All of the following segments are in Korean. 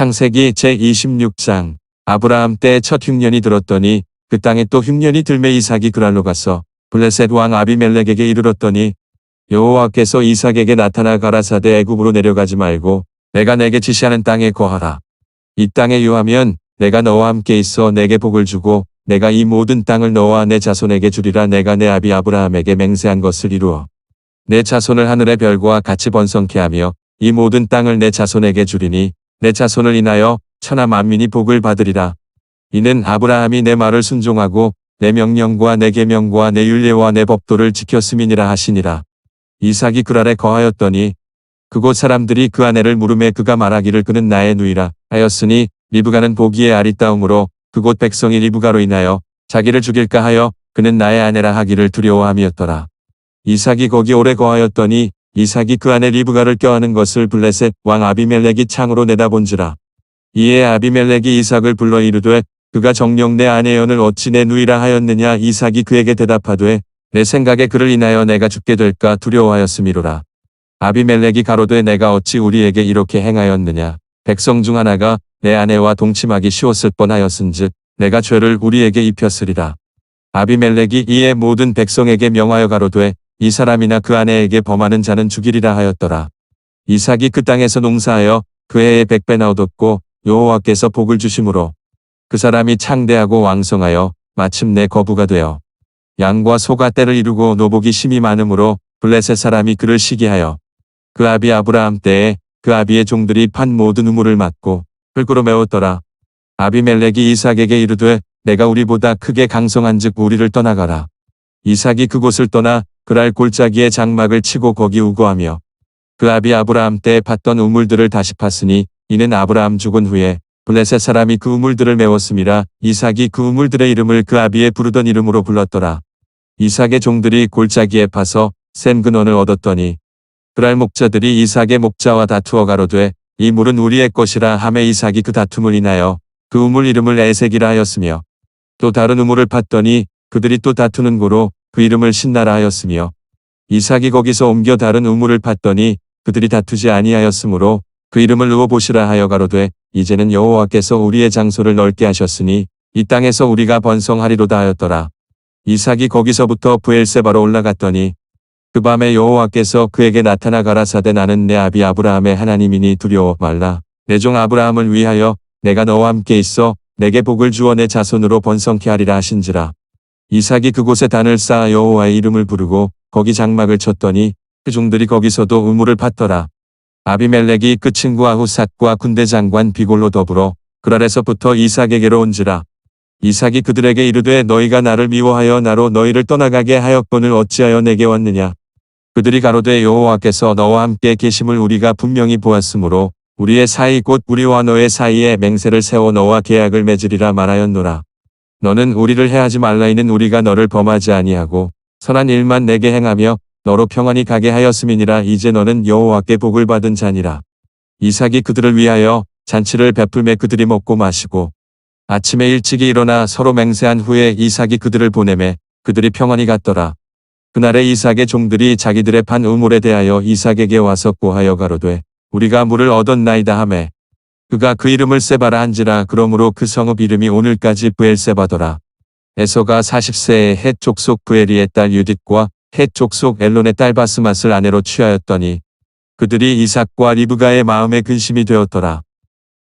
창세기 제26장. 아브라함 때 첫 흉년이 들었더니 그 땅에 또 흉년이 들매 이삭이 그랄로 가서 블레셋 왕 아비멜렉에게 이르렀더니 여호와께서 이삭에게 나타나 가라사대 애굽으로 내려가지 말고 내가 내게 지시하는 땅에 거하라. 이 땅에 유하면 내가 너와 함께 있어 내게 복을 주고 내가 이 모든 땅을 너와 내 자손에게 주리라. 내가 내 아비 아브라함에게 맹세한 것을 이루어 내 자손을 하늘의 별과 같이 번성케 하며 이 모든 땅을 내 자손에게 주리니 내 자손을 인하여 천하 만민이 복을 받으리라. 이는 아브라함이 내 말을 순종하고 내 명령과 내 계명과 내 율례와 내 법도를 지켰음이니라 하시니라. 이삭이 그랄에 거하였더니 그곳 사람들이 그 아내를 물으매 그가 말하기를 그는 나의 누이라 하였으니 리브가는 보기에 아리따움으로 그곳 백성이 리브가로 인하여 자기를 죽일까 하여 그는 나의 아내라 하기를 두려워함이었더라. 이삭이 거기 오래 거하였더니 이삭이 그 아내 리브가를 껴안은 것을 블레셋 왕 아비멜렉이 창으로 내다본지라. 이에 아비멜렉이 이삭을 불러 이르되 그가 정녕 내 아내연을 어찌 내 누이라 하였느냐. 이삭이 그에게 대답하되 내 생각에 그를 인하여 내가 죽게 될까 두려워하였음이로라. 아비멜렉이 가로되 내가 어찌 우리에게 이렇게 행하였느냐. 백성 중 하나가 내 아내와 동침하기 쉬웠을 뻔하였은즉 내가 죄를 우리에게 입혔으리라. 아비멜렉이 이에 모든 백성에게 명하여 가로되 이 사람이나 그 아내에게 범하는 자는 죽이리라 하였더라. 이삭이 그 땅에서 농사하여 그 해에 100배나 얻었고 여호와께서 복을 주심으로 그 사람이 창대하고 왕성하여 마침내 거부가 되어 양과 소가 떼를 이루고 노복이 심히 많으므로 블레셋 사람이 그를 시기하여 그 아비 아브라함 때에 그 아비의 종들이 판 모든 우물을 막고 흙으로 메웠더라. 아비멜렉이 이삭에게 이르되 내가 우리보다 크게 강성한즉 우리를 떠나가라. 이삭이 그곳을 떠나 그랄 골짜기에 장막을 치고 거기 우거하며 그 아비 아브라함 때에 팠던 우물들을 다시 팠으니 이는 아브라함 죽은 후에 블레셋 사람이 그 우물들을 메웠음이라. 이삭이 그 우물들의 이름을 그 아비의 부르던 이름으로 불렀더라. 이삭의 종들이 골짜기에 파서 센 근원을 얻었더니 그랄 목자들이 이삭의 목자와 다투어 가로되 이 물은 우리의 것이라 하매 이삭이 그 다툼을 인하여 그 우물 이름을 에색이라 하였으며 또 다른 우물을 팠더니 그들이 또 다투는 고로 그 이름을 신나라 하였으며 이삭이 거기서 옮겨 다른 우물을 팠더니 그들이 다투지 아니하였으므로 그 이름을 누워보시라 하여 가로되 이제는 여호와께서 우리의 장소를 넓게 하셨으니 이 땅에서 우리가 번성하리로다 하였더라. 이삭이 거기서부터 브엘세바로 올라갔더니 그 밤에 여호와께서 그에게 나타나 가라사대 나는 내 아비 아브라함의 하나님이니 두려워 말라. 내 종 아브라함을 위하여 내가 너와 함께 있어 내게 복을 주어 내 자손으로 번성케 하리라 하신지라. 이삭이 그곳에 단을 쌓아 여호와의 이름을 부르고 거기 장막을 쳤더니 그 종들이 거기서도 우물을 팠더라. 아비멜렉이 그 친구 아후삿과 군대 장관 비골로 더불어 그랄에서부터 이삭에게로 온지라. 이삭이 그들에게 이르되 너희가 나를 미워하여 나로 너희를 떠나가게 하였거늘 어찌하여 내게 왔느냐. 그들이 가로되 여호와께서 너와 함께 계심을 우리가 분명히 보았으므로 우리의 사이 곧 우리와 너의 사이에 맹세를 세워 너와 계약을 맺으리라 말하였노라. 너는 우리를 해하지 말라. 이는 우리가 너를 범하지 아니하고 선한 일만 내게 행하며 너로 평안히 가게 하였음이니라. 이제 너는 여호와께 복을 받은 자니라. 이삭이 그들을 위하여 잔치를 베풀매 그들이 먹고 마시고 아침에 일찍이 일어나 서로 맹세한 후에 이삭이 그들을 보내매 그들이 평안히 갔더라. 그날에 이삭의 종들이 자기들의 판 우물에 대하여 이삭에게 와서 고하여 가로되 우리가 물을 얻었나이다 하매 그가 그 이름을 세바라 한지라. 그러므로 그 성읍 이름이 오늘까지 브엘세바더라. 에서가 40세에 헷 족속 브에리의 딸 유딧과 헷 족속 엘론의 딸 바스맛을 아내로 취하였더니 그들이 이삭과 리브가의 마음에 근심이 되었더라.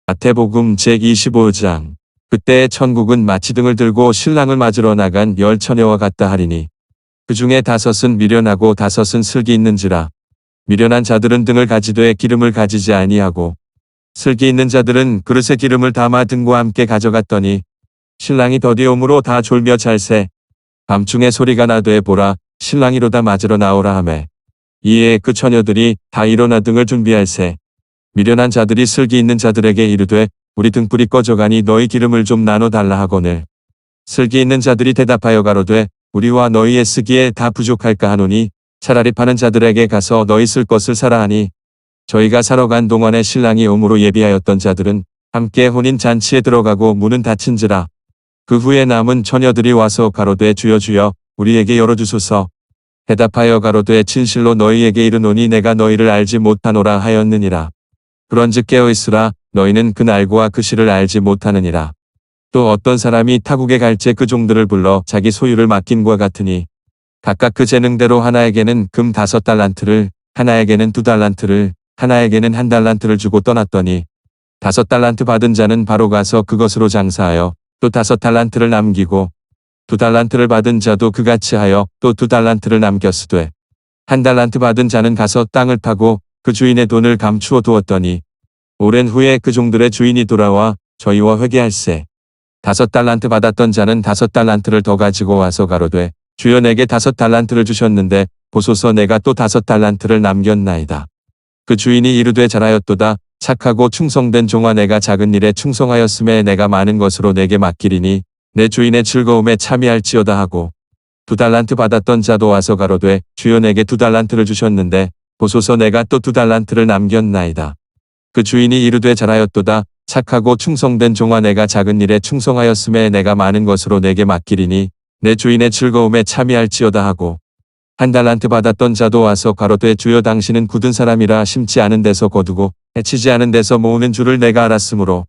마태복음 제25장. 그때 천국은 마치 등을 들고 신랑을 맞으러 나간 10처녀와 같다 하리니 그 중에 5은 미련하고 5은 슬기 있는지라. 미련한 자들은 등을 가지되 기름을 가지지 아니하고 슬기 있는 자들은 그릇에 기름을 담아 등과 함께 가져갔더니 신랑이 더디옴으로 다 졸며 잘새. 밤중에 소리가 나되 보라 신랑이로다 맞으러 나오라 하매 이에 그 처녀들이 다 일어나 등을 준비할세. 미련한 자들이 슬기 있는 자들에게 이르되 우리 등불이 꺼져가니 너희 기름을 좀 나눠 달라 하거늘 슬기 있는 자들이 대답하여 가로되 우리와 너희의 쓰기에 다 부족할까 하노니 차라리 파는 자들에게 가서 너희 쓸 것을 사라 하니 저희가 사러 간 동안에 신랑이 오므로 예비하였던 자들은 함께 혼인 잔치에 들어가고 문은 닫힌지라. 그 후에 남은 처녀들이 와서 가로되 주여 주여 우리에게 열어주소서. 대답하여 가로되 진실로 너희에게 이르노니 내가 너희를 알지 못하노라 하였느니라. 그런즉 깨어있으라. 너희는 그 날과 그 시를 알지 못하느니라. 또 어떤 사람이 타국에 갈제 그 종들을 불러 자기 소유를 맡김과 같으니 각각 그 재능대로 하나에게는 금 5달란트를, 하나에게는 2달란트를, 하나에게는 1달란트를 주고 떠났더니 5달란트 받은 자는 바로 가서 그것으로 장사하여 또 5달란트를 남기고 2달란트를 받은 자도 그같이 하여 또 2달란트를 남겼으되 1달란트 받은 자는 가서 땅을 파고 그 주인의 돈을 감추어 두었더니 오랜 후에 그 종들의 주인이 돌아와 저희와 회개할세. 5달란트 받았던 자는 5달란트를 더 가지고 와서 가로되 주여 내게 5달란트를 주셨는데 보소서 내가 또 5달란트를 남겼나이다. 그 주인이 이르되 잘하였도다. 착하고 충성된 종아 내가 작은 일에 충성하였음에 내가 많은 것으로 내게 맡기리니 내 주인의 즐거움에 참여할지어다 하고 2달란트 받았던 자도 와서 가로되 주여 내게 2달란트를 주셨는데 보소서 내가 또 2달란트를 남겼나이다. 그 주인이 이르되 잘하였도다. 착하고 충성된 종아 내가 작은 일에 충성하였음에 내가 많은 것으로 내게 맡기리니 내 주인의 즐거움에 참여할지어다 하고 1달란트 받았던 자도 와서 가로되 주여 당신은 굳은 사람이라 심지 않은 데서 거두고 해치지 않은 데서 모으는 줄을 내가 알았으므로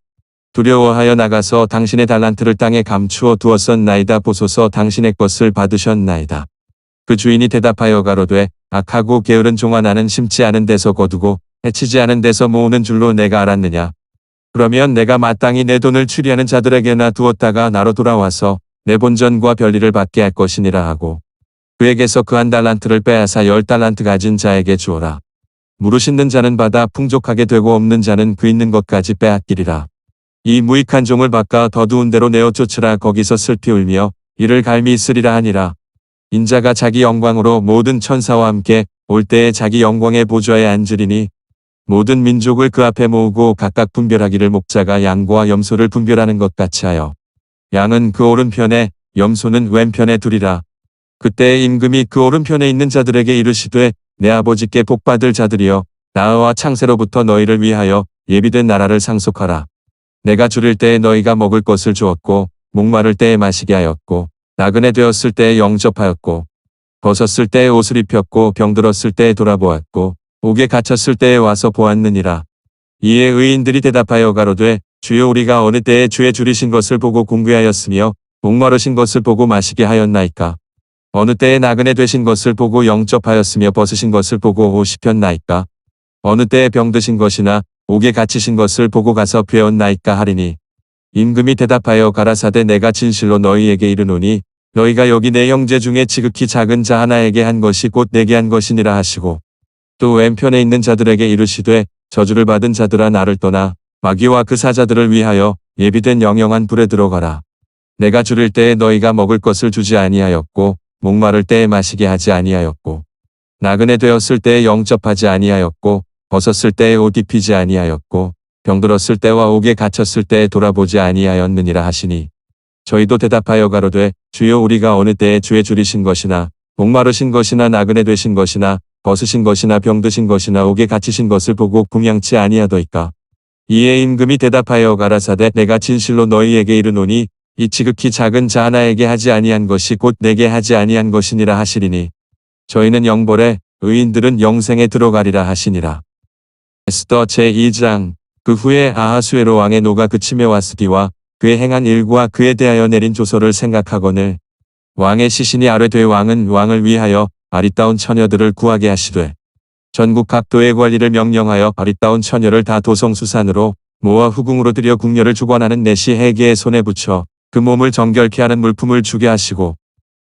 두려워하여 나가서 당신의 달란트를 땅에 감추어 두었었나이다. 보소서 당신의 것을 받으셨나이다. 그 주인이 대답하여 가로되 악하고 게으른 종아 나는 심지 않은 데서 거두고 해치지 않은 데서 모으는 줄로 내가 알았느냐. 그러면 내가 마땅히 내 돈을 추리하는 자들에게나 두었다가 나로 돌아와서 내 본전과 별리를 받게 할 것이니라 하고 그에게서 그 1달란트를 빼앗아 10달란트 가진 자에게 주어라. 무릇 있는 자는 받아 풍족하게 되고 없는 자는 그 있는 것까지 빼앗기리라. 이 무익한 종을 바꿔 더 두은 데로 내어 쫓으라. 거기서 슬피 울며 이를 갈미 있으리라 하니라. 인자가 자기 영광으로 모든 천사와 함께 올 때에 자기 영광의 보좌에 앉으리니 모든 민족을 그 앞에 모으고 각각 분별하기를 목자가 양과 염소를 분별하는 것 같이 하여 양은 그 오른편에 염소는 왼편에 두리라. 그때 임금이 그 오른편에 있는 자들에게 이르시되 내 아버지께 복받을 자들이여 나와 창세로부터 너희를 위하여 예비된 나라를 상속하라. 내가 줄일 때에 너희가 먹을 것을 주었고 목마를 때에 마시게 하였고 나그네 되었을 때에 영접하였고 벗었을 때에 옷을 입혔고 병들었을 때에 돌아보았고 옥에 갇혔을 때에 와서 보았느니라. 이에 의인들이 대답하여 가로되 주여 우리가 어느 때에 주의 줄이신 것을 보고 궁귀하였으며 목마르신 것을 보고 마시게 하였나이까. 어느 때에 나그네 되신 것을 보고 영접하였으며 벗으신 것을 보고 옷 입혔나이까. 어느 때에 병드신 것이나 옥에 갇히신 것을 보고 가서 배웠나이까 하리니 임금이 대답하여 가라사대 내가 진실로 너희에게 이르노니 너희가 여기 내 형제 중에 지극히 작은 자 하나에게 한 것이 곧 내게 한 것이니라 하시고 또 왼편에 있는 자들에게 이르시되 저주를 받은 자들아 나를 떠나 마귀와 그 사자들을 위하여 예비된 영영한 불에 들어가라. 내가 줄일 때에 너희가 먹을 것을 주지 아니하였고 목마를 때에 마시게 하지 아니하였고 나그네 되었을 때에 영접하지 아니하였고 벗었을 때에 옷 입히지 아니하였고 병들었을 때와 옥에 갇혔을 때에 돌아보지 아니하였느니라 하시니 저희도 대답하여 가로되 주여 우리가 어느 때에 주의 줄이신 것이나 목마르신 것이나 나그네 되신 것이나 벗으신 것이나 병드신 것이나 옥에 갇히신 것을 보고 궁양치 아니하더이까. 이에 임금이 대답하여 가라사대 내가 진실로 너희에게 이르노니 이 지극히 작은 자 하나에게 하지 아니한 것이 곧 내게 하지 아니한 것이니라 하시리니 저희는 영벌에 의인들은 영생에 들어가리라 하시니라. 에스더 제2장. 그 후에 아하수에로 왕의 노가 그침에 왔으디와 그의 행한 일과 그에 대하여 내린 조서를 생각하거늘 왕의 시신이 아뢰되 왕은 왕을 위하여 아리따운 처녀들을 구하게 하시되 전국 각도의 관리를 명령하여 아리따운 처녀를 다 도성수산으로 모아 후궁으로 들여 궁녀를 주관하는 내시 해계의 손에 붙여 그 몸을 정결케 하는 물품을 주게 하시고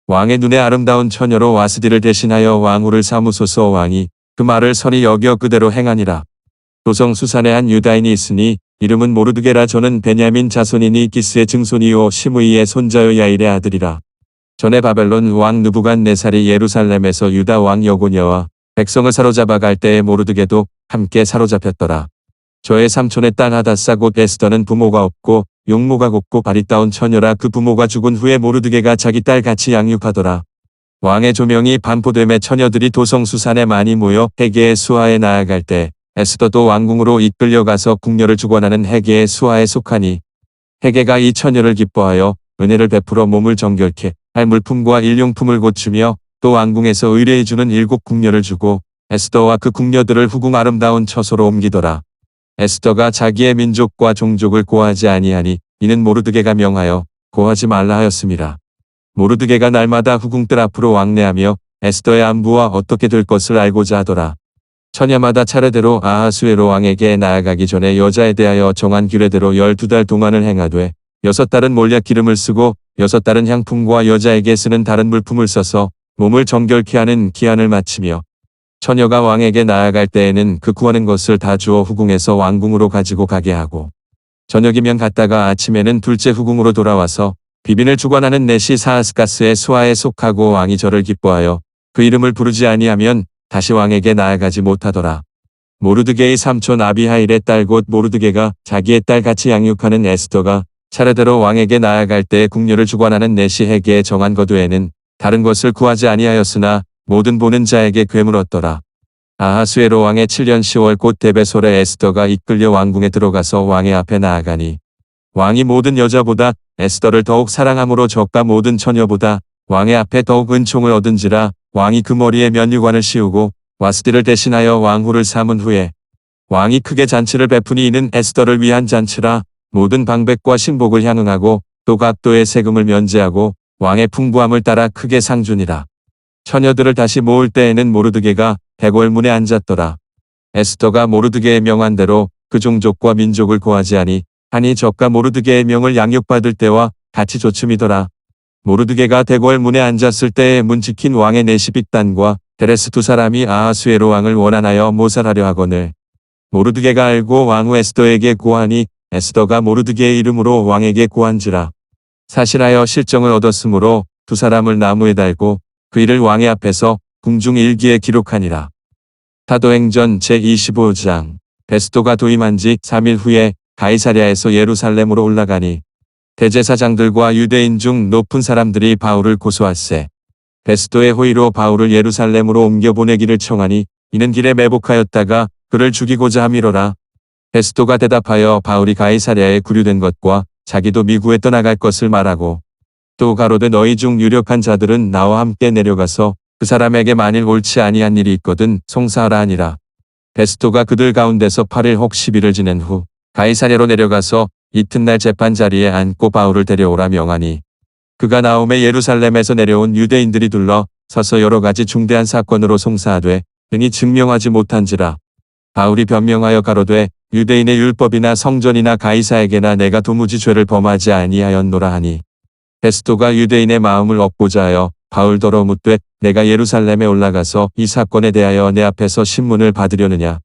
왕의 눈에 아름다운 처녀로 와스디를 대신하여 왕후를 삼으소서. 왕이 그 말을 선히 여겨 그대로 행하니라. 도성수산에 한 유다인이 있으니 이름은 모르드게라. 저는 베냐민 자손이니 기스의 증손이요 시므이의 손자요 야일의 아들이라. 전에 바벨론 왕 느부갓네살이 예루살렘에서 유다 왕 여고냐와 백성을 사로잡아 갈 때에 모르드게도 함께 사로잡혔더라. 저의 삼촌의 딸 하다사 곧 에스더는 부모가 없고 용모가 곱고 바리따운 처녀라. 그 부모가 죽은 후에 모르드게가 자기 딸 같이 양육하더라. 왕의 조명이 반포됨에 처녀들이 도성수산에 많이 모여 해계의 수하에 나아갈 때 에스더도 왕궁으로 이끌려가서 궁녀를 주관하는 해계의 수하에 속하니 해계가 이 처녀를 기뻐하여 은혜를 베풀어 몸을 정결케 할 물품과 일용품을 고추며 또 왕궁에서 의뢰해주는 7 궁녀를 주고 에스더와 그 궁녀들을 후궁 아름다운 처소로 옮기더라. 에스더가 자기의 민족과 종족을 고하지 아니하니 이는 모르드게가 명하여 고하지 말라 하였습니다. 모르드게가 날마다 후궁들 앞으로 왕래하며 에스더의 안부와 어떻게 될 것을 알고자 하더라. 처녀마다 차례대로 아하수에로 왕에게 나아가기 전에 여자에 대하여 정한 규례대로 12달 동안을 행하되 6달은 몰약 기름을 쓰고 6달은 향품과 여자에게 쓰는 다른 물품을 써서 몸을 정결케 하는 기한을 마치며 처녀가 왕에게 나아갈 때에는 그 구하는 것을 다 주어 후궁에서 왕궁으로 가지고 가게 하고 저녁이면 갔다가 아침에는 둘째 후궁으로 돌아와서 비빈을 주관하는 내시 사하스가스의 수하에 속하고 왕이 저를 기뻐하여 그 이름을 부르지 아니하면 다시 왕에게 나아가지 못하더라. 모르드게의 삼촌 아비하일의 딸 곧 모르드게가 자기의 딸 같이 양육하는 에스더가 차례대로 왕에게 나아갈 때 궁녀를 주관하는 내시 헤게에 정한 것 외에는 다른 것을 구하지 아니하였으나 모든 보는 자에게 괴물었더라. 아하수에로 왕의 7년 10월 곧 데베솔의 에스더가 이끌려 왕궁에 들어가서 왕의 앞에 나아가니 왕이 모든 여자보다 에스더를 더욱 사랑함으로 저가 모든 처녀보다 왕의 앞에 더욱 은총을 얻은지라. 왕이 그 머리에 면류관을 씌우고 와스디를 대신하여 왕후를 삼은 후에 왕이 크게 잔치를 베푸니 이는 에스더를 위한 잔치라. 모든 방백과 신복을 향응하고 또 각도의 세금을 면제하고 왕의 풍부함을 따라 크게 상준이라. 처녀들을 다시 모을 때에는 모르드게가 대궐문에 앉았더라. 에스더가 모르드게의 명한대로 그 종족과 민족을 고하지 아니 저가 모르드게의 명을 양육받을 때와 같이 조춤이더라. 모르드게가 대궐문에 앉았을 때에 문 지킨 왕의 내시 빅단과 데레스 두 사람이 아하수에로 왕을 원한하여 모살하려 하거늘 모르드게가 알고 왕후 에스더에게 고하니 에스더가 모르드게의 이름으로 왕에게 고한지라. 사실하여 실정을 얻었으므로 두 사람을 나무에 달고 그 일을 왕의 앞에서 궁중 일기에 기록하니라. 사도행전 제25장 베스도가 도임한 지 3일 후에 가이사랴에서 예루살렘으로 올라가니 대제사장들과 유대인 중 높은 사람들이 바울을 고소할세. 베스도의 호의로 바울을 예루살렘으로 옮겨보내기를 청하니 이는 길에 매복하였다가 그를 죽이고자 함이로라. 베스도가 대답하여 바울이 가이사랴에 구류된 것과 자기도 미국에 떠나갈 것을 말하고 또 가로되 너희 중 유력한 자들은 나와 함께 내려가서 그 사람에게 만일 옳지 아니한 일이 있거든 송사하라 하니라. 베스도가 그들 가운데서 8일 혹 10일을 지낸 후 가이사랴로 내려가서 이튿날 재판 자리에 앉고 바울을 데려오라 명하니 그가 나오매 예루살렘에서 내려온 유대인들이 둘러 서서 여러 가지 중대한 사건으로 송사하되 등이 증명하지 못한지라. 바울이 변명하여 가로되 유대인의 율법이나 성전이나 가이사에게나 내가 도무지 죄를 범하지 아니하였노라 하니 베스도가 유대인의 마음을 얻고자 하여 바울더러 묻되 내가 예루살렘에 올라가서 이 사건에 대하여 내 앞에서 신문을 받으려느냐.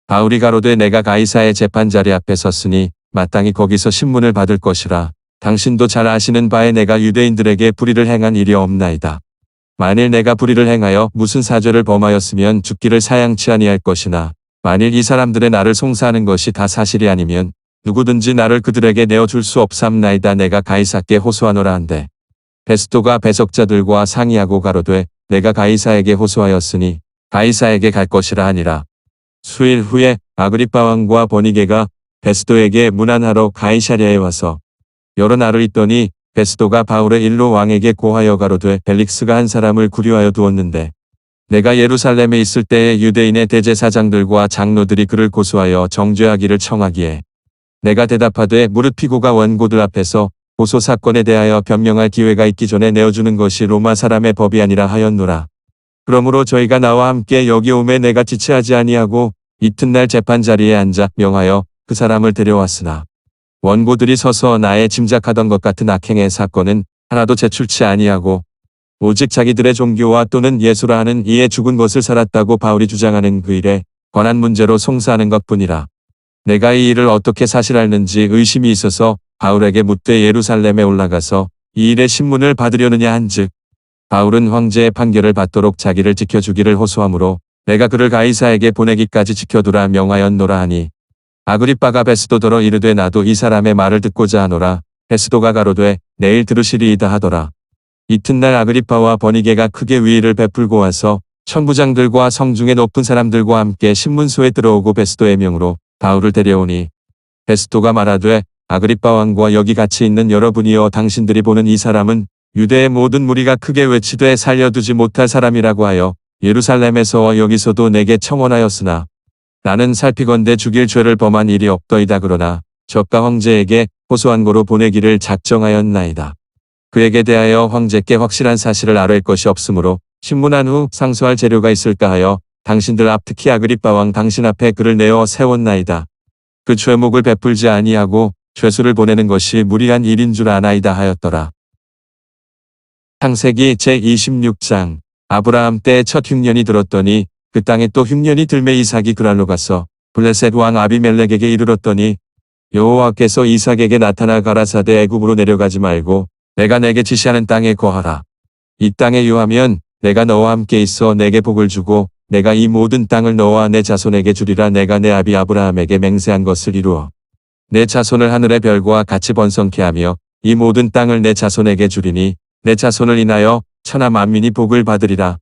바울이 가로되 내가 가이사의 재판자리 앞에 섰으니 마땅히 거기서 신문을 받을 것이라. 당신도 잘 아시는 바에 내가 유대인들에게 불의를 행한 일이 없나이다. 만일 내가 불의를 행하여 무슨 사죄를 범하였으면 죽기를 사양치 아니할 것이나 만일 이 사람들의 나를 송사하는 것이 다 사실이 아니면 누구든지 나를 그들에게 내어줄 수 없삼나이다. 내가 가이사께 호소하노라 한대. 베스도가 배석자들과 상의하고 가로되 내가 가이사에게 호소하였으니 가이사에게 갈 것이라 하니라. 수일 후에 아그리빠 왕과 버니게가 베스도에게 문안하러 가이사랴에 와서 여러 날을 있더니 베스도가 바울의 일로 왕에게 고하여 가로되 벨릭스가 한 사람을 구류하여 두었는데 내가 예루살렘에 있을 때에 유대인의 대제사장들과 장로들이 그를 고소하여 정죄하기를 청하기에 내가 대답하되 무릇 피고가 원고들 앞에서 고소 사건에 대하여 변명할 기회가 있기 전에 내어주는 것이 로마 사람의 법이 아니라 하였노라. 그러므로 저희가 나와 함께 여기 오매 내가 지체하지 아니하고 이튿날 재판 자리에 앉아 명하여 그 사람을 데려왔으나 원고들이 서서 나의 짐작하던 것 같은 악행의 사건은 하나도 제출치 아니하고 오직 자기들의 종교와 또는 예수라 하는 이에 죽은 것을 살았다고 바울이 주장하는 그 일에 관한 문제로 송사하는 것뿐이라. 내가 이 일을 어떻게 사실하는지 의심이 있어서 바울에게 묻되 예루살렘에 올라가서 이 일의 신문을 받으려느냐 한즉 바울은 황제의 판결을 받도록 자기를 지켜주기를 호소하므로 내가 그를 가이사에게 보내기까지 지켜두라 명하였노라 하니 아그리빠가 베스도더러 이르되 나도 이 사람의 말을 듣고자 하노라. 베스도가 가로되 내일 들으시리이다 하더라. 이튿날 아그리빠와 버니게가 크게 위의를 베풀고 와서 천부장들과 성중의 높은 사람들과 함께 신문소에 들어오고 베스도의 명으로 바울을 데려오니 베스도가 말하되 아그리빠 왕과 여기 같이 있는 여러분이여 당신들이 보는 이 사람은 유대의 모든 무리가 크게 외치되 살려두지 못할 사람이라고 하여 예루살렘에서와 여기서도 내게 청원하였으나 나는 살피건대 죽일 죄를 범한 일이 없더이다. 그러나 저가 황제에게 호소한 고로 보내기를 작정하였나이다. 그에게 대하여 황제께 확실한 사실을 아뢰 것이 없으므로 신문한 후 상소할 재료가 있을까 하여 당신들 앞 특히 아그리빠 왕 당신 앞에 그를 내어 세웠나이다. 그 죄목을 베풀지 아니하고 죄수를 보내는 것이 무리한 일인 줄 아나이다 하였더라. 창세기 제26장. 아브라함 때 첫 흉년이 들었더니 그 땅에 또 흉년이 들매 이삭이 그랄로 가서 블레셋 왕 아비멜렉에게 이르렀더니 여호와께서 이삭에게 나타나 가라사대 애굽으로 내려가지 말고 내가 내게 지시하는 땅에 거하라. 이 땅에 유하면 내가 너와 함께 있어 내게 복을 주고 내가 이 모든 땅을 너와 내 자손에게 주리라. 내가 내 아비 아브라함에게 맹세한 것을 이루어 내 자손을 하늘의 별과 같이 번성케 하며 이 모든 땅을 내 자손에게 주리니 내 자손을 인하여 천하 만민이 복을 받으리라.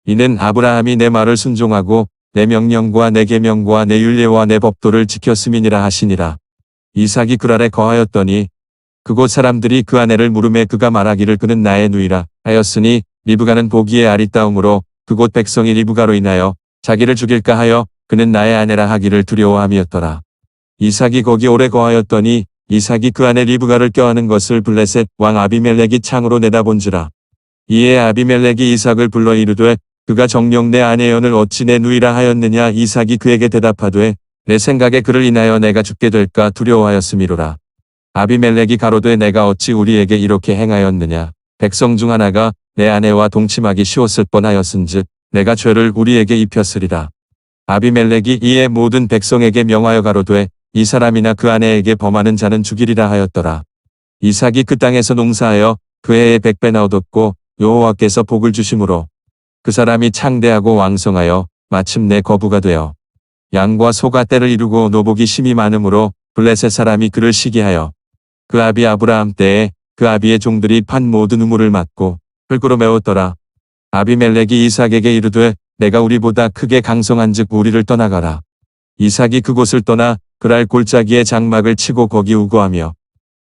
이는 아브라함이 내 말을 순종하고 내 명령과 내 계명과 내 율례와 내 법도를 지켰음이니라 하시니라. 이삭이 그랄에 거하였더니 그곳 사람들이 그 아내를 물음에 그가 말하기를 그는 나의 누이라 하였으니 리브가는 보기에 아리따움으로 그곳 백성이 리브가로 인하여 자기를 죽일까 하여 그는 나의 아내라 하기를 두려워함이었더라. 이삭이 거기 오래 거하였더니 이삭이 그 아내 리브가를 껴안은 것을 블레셋 왕 아비멜렉이 창으로 내다본지라. 이에 아비멜렉이 이삭을 불러 이르되 그가 정녕 내 아내연을 어찌 내 누이라 하였느냐. 이삭이 그에게 대답하되 내 생각에 그를 인하여 내가 죽게 될까 두려워하였음이로라. 아비멜렉이 가로되 내가 어찌 우리에게 이렇게 행하였느냐. 백성 중 하나가 내 아내와 동침하기 쉬웠을 뻔하였은즉 내가 죄를 우리에게 입혔으리라. 아비멜렉이 이에 모든 백성에게 명하여 가로되 이 사람이나 그 아내에게 범하는 자는 죽이리라 하였더라. 이삭이 그 땅에서 농사하여 그 해에 100배나 얻었고 여호와께서 복을 주심으로 그 사람이 창대하고 왕성하여 마침내 거부가 되어 양과 소가 떼를 이루고 노복이 심히 많으므로 블레셋 사람이 그를 시기하여 그 아비 아브라함 때에 그 아비의 종들이 판 모든 우물을 막고 흙으로 메웠더라. 아비멜렉이 이삭에게 이르되 내가 우리보다 크게 강성한즉 우리를 떠나가라. 이삭이 그곳을 떠나 그랄 골짜기에 장막을 치고 거기 우거하며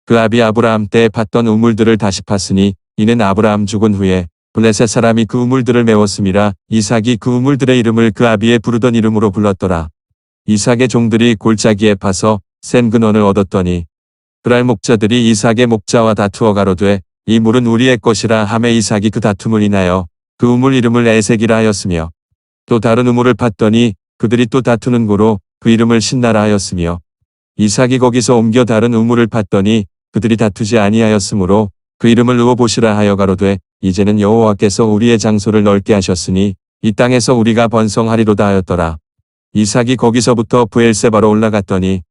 그 아비 아브라함 때에 팠던 우물들을 다시 팠으니 이는 아브라함 죽은 후에 블레셋 사람이 그 우물들을 메웠음이라. 이삭이 그 우물들의 이름을 그 아비의 부르던 이름으로 불렀더라. 이삭의 종들이 골짜기에 파서 센 근원을 얻었더니 그랄 목자들이 이삭의 목자와 다투어 가로되 이 물은 우리의 것이라 하매 이삭이 그 다툼을 인하여 그 우물 이름을 에색이라 하였으며 또 다른 우물을 팠더니 그들이 또 다투는 고로 그 이름을 신나라 하였으며 이삭이 거기서 옮겨 다른 우물을 팠더니 그들이 다투지 아니하였으므로 그 이름을 르호봇이라 하여 가로되 이제는 여호와께서 우리의 장소를 넓게 하셨으니 이 땅에서 우리가 번성하리로다 하였더라. 이삭이 거기서부터 브엘세바로 올라갔더니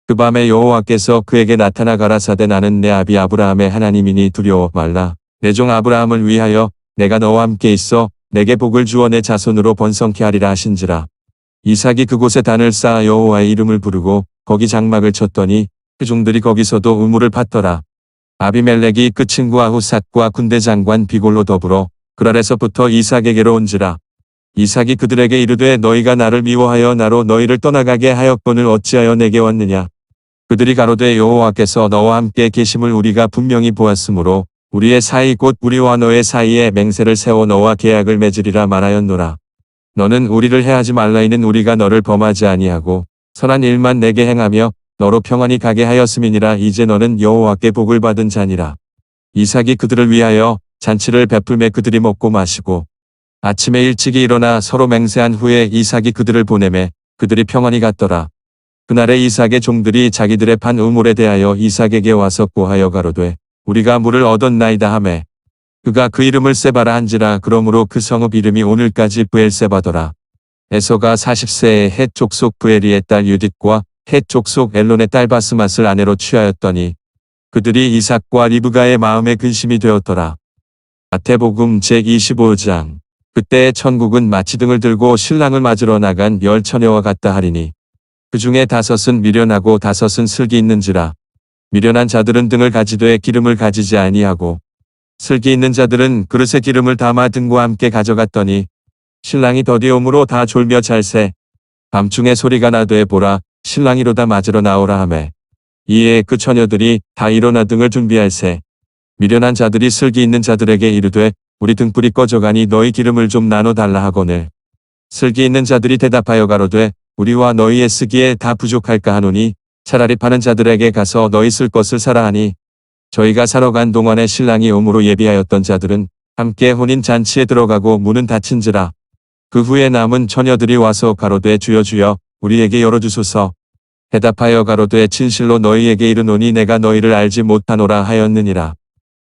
그 밤에 여호와께서 그에게 나타나 가라사대 나는 내 아비 아브라함의 하나님이니 두려워 말라. 내 종 아브라함을 위하여 내가 너와 함께 있어 내게 복을 주어 내 자손으로 번성케 하리라 하신지라. 이삭이 그곳에 단을 쌓아 여호와의 이름을 부르고 거기 장막을 쳤더니 그 종들이 거기서도 우물을 팠더라. 아비멜렉이 그 친구 아후삿과 군대 장관 비골로 더불어 그랄에서부터 이삭에게로 온지라. 이삭이 그들에게 이르되 너희가 나를 미워하여 나로 너희를 떠나가게 하였거늘 어찌하여 내게 왔느냐. 그들이 가로되 여호와께서 너와 함께 계심을 우리가 분명히 보았으므로 우리의 사이 곧 우리와 너의 사이에 맹세를 세워 너와 계약을 맺으리라 말하였노라. 너는 우리를 해하지 말라. 이는 우리가 너를 범하지 아니하고 선한 일만 내게 행하며 너로 평안히 가게 하였음이니라. 이제 너는 여호와께 복을 받은 자니라. 이삭이 그들을 위하여 잔치를 베풀매 그들이 먹고 마시고 아침에 일찍이 일어나 서로 맹세한 후에 이삭이 그들을 보내매 그들이 평안히 갔더라. 그날에 이삭의 종들이 자기들의 판 우물에 대하여 이삭에게 와서 고하여 가로되 우리가 물을 얻었나이다 하매 그가 그 이름을 세바라 한지라. 그러므로 그 성읍 이름이 오늘까지 브엘세바더라. 에서가 40세에 헷 족속 브에리의 딸 유딧과 헷 족속 엘론의 딸 바스맛을 아내로 취하였더니 그들이 이삭과 리브가의 마음에 근심이 되었더라. 마태복음 제25장. 그때 천국은 마치 등을 들고 신랑을 맞으러 나간 10처녀와 같다 하리니 그 중에 5은 미련하고 5은 슬기 있는지라. 미련한 자들은 등을 가지되 기름을 가지지 아니하고 슬기 있는 자들은 그릇에 기름을 담아 등과 함께 가져갔더니 신랑이 더디옴으로 다 졸며 잘새. 밤중에 소리가 나되 보라 신랑이로다 맞으러 나오라 하매 이에 그 처녀들이 다 일어나 등을 준비할세. 미련한 자들이 슬기 있는 자들에게 이르되 우리 등불이 꺼져가니 너희 기름을 좀 나눠 달라 하거늘 슬기 있는 자들이 대답하여 가로되 우리와 너희의 쓰기에 다 부족할까 하노니 차라리 파는 자들에게 가서 너희 쓸 것을 사라 하니 저희가 사러 간 동안에 신랑이 오므로 예비하였던 자들은 함께 혼인 잔치에 들어가고 문은 닫힌지라. 그 후에 남은 처녀들이 와서 가로되 주여 주여 우리에게 열어주소서. 대답하여 가로되 진실로 너희에게 이르노니 내가 너희를 알지 못하노라 하였느니라.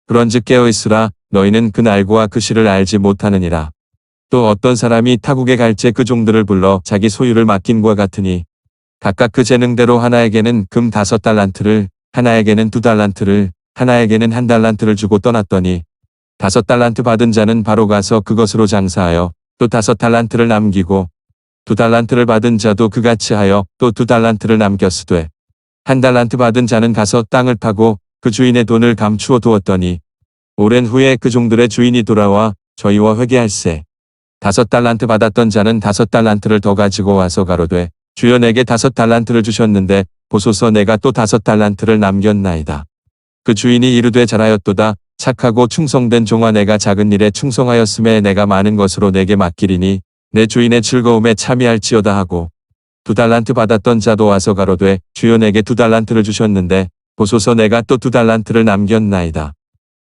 그런즉 깨어있으라. 너희는 그 날과 그 시를 알지 못하느니라. 또 어떤 사람이 타국에 갈제 그 종들을 불러 자기 소유를 맡긴과 같으니 각각 그 재능대로 하나에게는 금 5달란트를, 하나에게는 2달란트를, 하나에게는 1달란트를 주고 떠났더니 5달란트 받은 자는 바로 가서 그것으로 장사하여 또 5달란트를 남기고 2달란트를 받은 자도 그같이 하여 또 2달란트를 남겼으되 1달란트 받은 자는 가서 땅을 파고 그 주인의 돈을 감추어 두었더니 오랜 후에 그 종들의 주인이 돌아와 저희와 회개할세. 5달란트 받았던 자는 5달란트를 더 가지고 와서 가로되 주여 내게 5달란트를 주셨는데 보소서 내가 또 5달란트를 남겼나이다. 그 주인이 이르되 잘하였도다. 착하고 충성된 종아 내가 작은 일에 충성하였음에 내가 많은 것으로 내게 맡기리니 내 주인의 즐거움에 참여할지어다 하고 2달란트 받았던 자도 와서 가로되 주여 내게 2달란트를 주셨는데 보소서 내가 또 2달란트를 남겼나이다.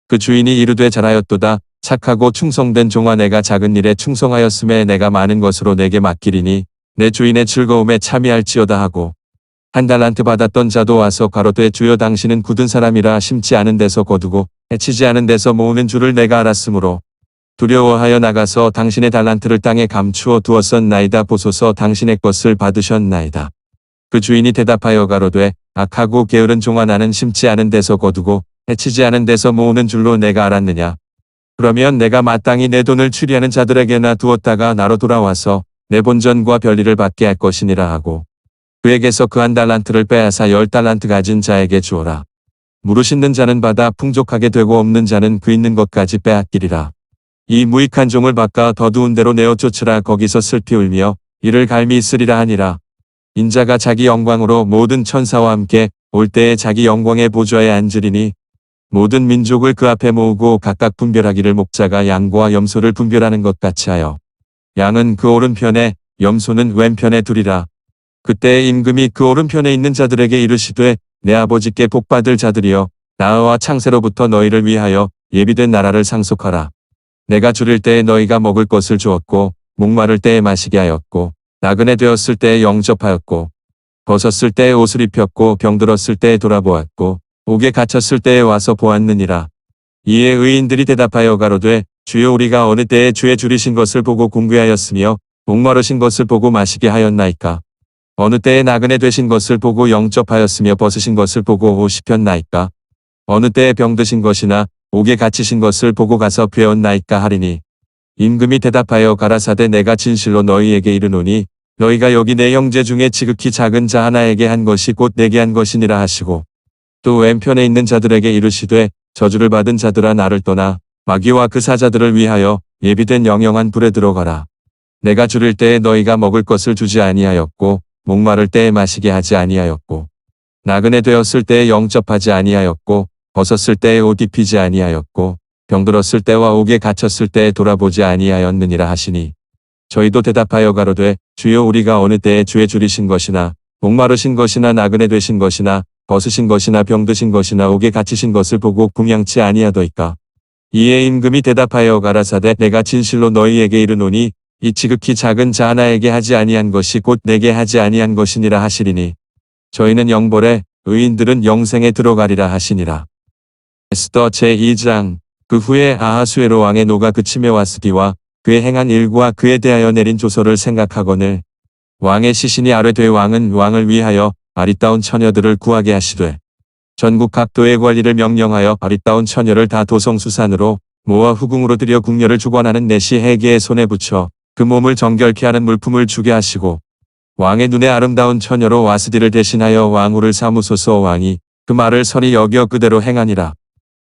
그 주인이 이르되 잘하였도다. 착하고 충성된 종아 내가 작은 일에 충성하였음에 내가 많은 것으로 내게 맡기리니 내 주인의 즐거움에 참여할지어다 하고 1달란트 받았던 자도 와서 가로되 주여 당신은 굳은 사람이라 심지 않은 데서 거두고 해치지 않은 데서 모으는 줄을 내가 알았으므로 두려워하여 나가서 당신의 달란트를 땅에 감추어 두었었나이다. 보소서 당신의 것을 받으셨나이다. 그 주인이 대답하여 가로되 악하고 게으른 종아 나는 심지 않은 데서 거두고 해치지 않은 데서 모으는 줄로 내가 알았느냐. 그러면 내가 마땅히 내 돈을 추리하는 자들에게나 두었다가 나로 돌아와서 내 본전과 별리를 받게 할 것이니라 하고 그에게서 그 1달란트를 빼앗아 10달란트 가진 자에게 주어라. 물으시는 자는 받아 풍족하게 되고 없는 자는 그 있는 것까지 빼앗기리라. 이 무익한 종을 바꿔 더 두은 데로 내어 쫓으라. 거기서 슬피 울며 이를 갈미 있으리라 하니라. 인자가 자기 영광으로 모든 천사와 함께 올 때에 자기 영광의 보좌에 앉으리니 모든 민족을 그 앞에 모으고 각각 분별하기를 목자가 양과 염소를 분별하는 것 같이 하여 양은 그 오른편에 염소는 왼편에 두리라. 그때 임금이 그 오른편에 있는 자들에게 이르시되 내 아버지께 복받을 자들이여 나와 창세로부터 너희를 위하여 예비된 나라를 상속하라. 내가 줄일 때에 너희가 먹을 것을 주었고 목마를 때에 마시게 하였고 나그네 되었을 때에 영접하였고 벗었을 때에 옷을 입혔고 병들었을 때에 돌아보았고 옥에 갇혔을 때에 와서 보았느니라. 이에 의인들이 대답하여 가로되 주여 우리가 어느 때에 주의 줄이신 것을 보고 궁귀하였으며 목마르신 것을 보고 마시게 하였나이까. 어느 때에 나그네 되신 것을 보고 영접하였으며 벗으신 것을 보고 옷 입혔나이까. 어느 때에 병드신 것이나 옥에 갇히신 것을 보고 가서 배웠나이까 하리니 임금이 대답하여 가라사대 내가 진실로 너희에게 이르노니 너희가 여기 내 형제 중에 지극히 작은 자 하나에게 한 것이 곧 내게 한 것이니라 하시고 또 왼편에 있는 자들에게 이르시되 저주를 받은 자들아 나를 떠나 마귀와 그 사자들을 위하여 예비된 영영한 불에 들어가라. 내가 줄일 때에 너희가 먹을 것을 주지 아니하였고 목마를 때에 마시게 하지 아니하였고 나그네 되었을 때에 영접하지 아니하였고 벗었을 때에 옷 입히지 아니하였고 병들었을 때와 옥에 갇혔을 때에 돌아보지 아니하였느니라 하시니 저희도 대답하여 가로되 주여 우리가 어느 때에 주의 줄이신 것이나 목마르신 것이나 나그네 되신 것이나 벗으신 것이나 병드신 것이나 옥에 갇히신 것을 보고 궁양치 아니하더이까. 이에 임금이 대답하여 가라사대 내가 진실로 너희에게 이르노니 이 지극히 작은 자 하나에게 하지 아니한 것이 곧 내게 하지 아니한 것이니라 하시리니 저희는 영벌에 의인들은 영생에 들어가리라 하시니라. 에스더 제2장. 그 후에 아하수에로 왕의 노가 그침에 와스디와 그의 행한 일과 그에 대하여 내린 조서를 생각하거늘 왕의 시신이 아뢰되 왕은 왕을 위하여 아리따운 처녀들을 구하게 하시되 전국 각도의 관리를 명령하여 아리따운 처녀를 다 도성수산으로 모아 후궁으로 들여 궁녀를 주관하는 내시 해계의 손에 붙여 그 몸을 정결케 하는 물품을 주게 하시고 왕의 눈에 아름다운 처녀로 와스디를 대신하여 왕후를 삼으소서. 왕이 그 말을 선히 여겨 그대로 행하니라.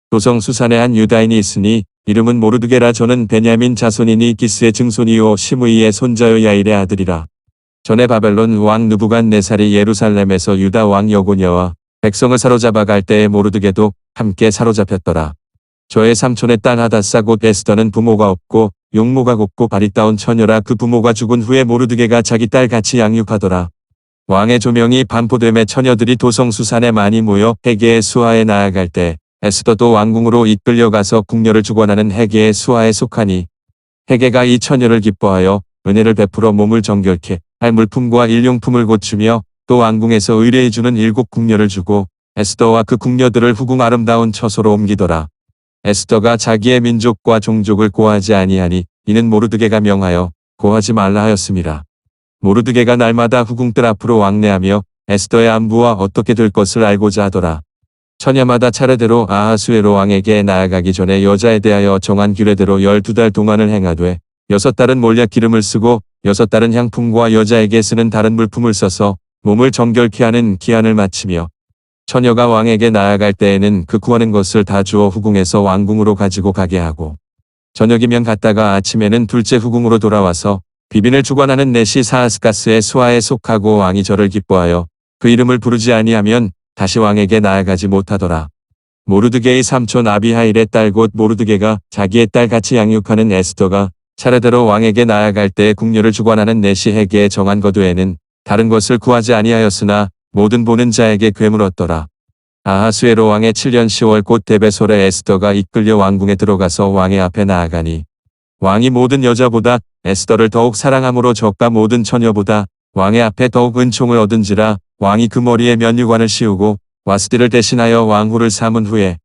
도성수산에 한 유다인이 있으니 이름은 모르드게라. 저는 베냐민 자손이니 기스의 증손이요 시므이의 손자요 야일의 아들이라. 전에 바벨론 왕 느부갓네살이 예루살렘에서 유다 왕 여고냐와 백성을 사로잡아 갈 때에 모르드게도 함께 사로잡혔더라. 저의 삼촌의 딸 하닷사 곧 에스더는 부모가 없고 용모가 곱고 아리따운 처녀라. 그 부모가 죽은 후에 모르드게가 자기 딸 같이 양육하더라. 왕의 조명이 반포됨에 처녀들이 도성수산에 많이 모여 해계의 수하에 나아갈 때 에스더도 왕궁으로 이끌려가서 궁녀를 주관하는 해계의 수하에 속하니 해계가 이 처녀를 기뻐하여 은혜를 베풀어 몸을 정결케 할 물품과 일용품을 고추며 또 왕궁에서 의뢰해주는 7 궁녀를 주고 에스더와 그 궁녀들을 후궁 아름다운 처소로 옮기더라. 에스더가 자기의 민족과 종족을 고하지 아니하니 이는 모르드게가 명하여 고하지 말라 하였음이라. 모르드게가 날마다 후궁들 앞으로 왕래하며 에스더의 안부와 어떻게 될 것을 알고자 하더라. 처녀마다 차례대로 아하수에로 왕에게 나아가기 전에 여자에 대하여 정한 규례대로 12달 동안을 행하되 6달은 몰약 기름을 쓰고 6달은 향품과 여자에게 쓰는 다른 물품을 써서 몸을 정결케 하는 기한을 마치며 처녀가 왕에게 나아갈 때에는 그 구하는 것을 다 주어 후궁에서 왕궁으로 가지고 가게 하고 저녁이면 갔다가 아침에는 둘째 후궁으로 돌아와서 비빈을 주관하는 내시 사하스가스의 수하에 속하고 왕이 저를 기뻐하여 그 이름을 부르지 아니하면 다시 왕에게 나아가지 못하더라. 모르드게의 삼촌 아비하일의 딸 곧 모르드게가 자기의 딸 같이 양육하는 에스더가 차례대로 왕에게 나아갈 때 궁녀를 주관하는 내시 해계에 정한 거두에는 다른 것을 구하지 아니하였으나 모든 보는 자에게 괴물었더라. 아하수에로 왕의 7년 10월 곧 데베솔의 에스더가 이끌려 왕궁에 들어가서 왕의 앞에 나아가니 왕이 모든 여자보다 에스더를 더욱 사랑함으로 저가 모든 처녀보다 왕의 앞에 더욱 은총을 얻은지라. 왕이 그 머리에 면류관을 씌우고 와스디를 대신하여 왕후를 삼은 후에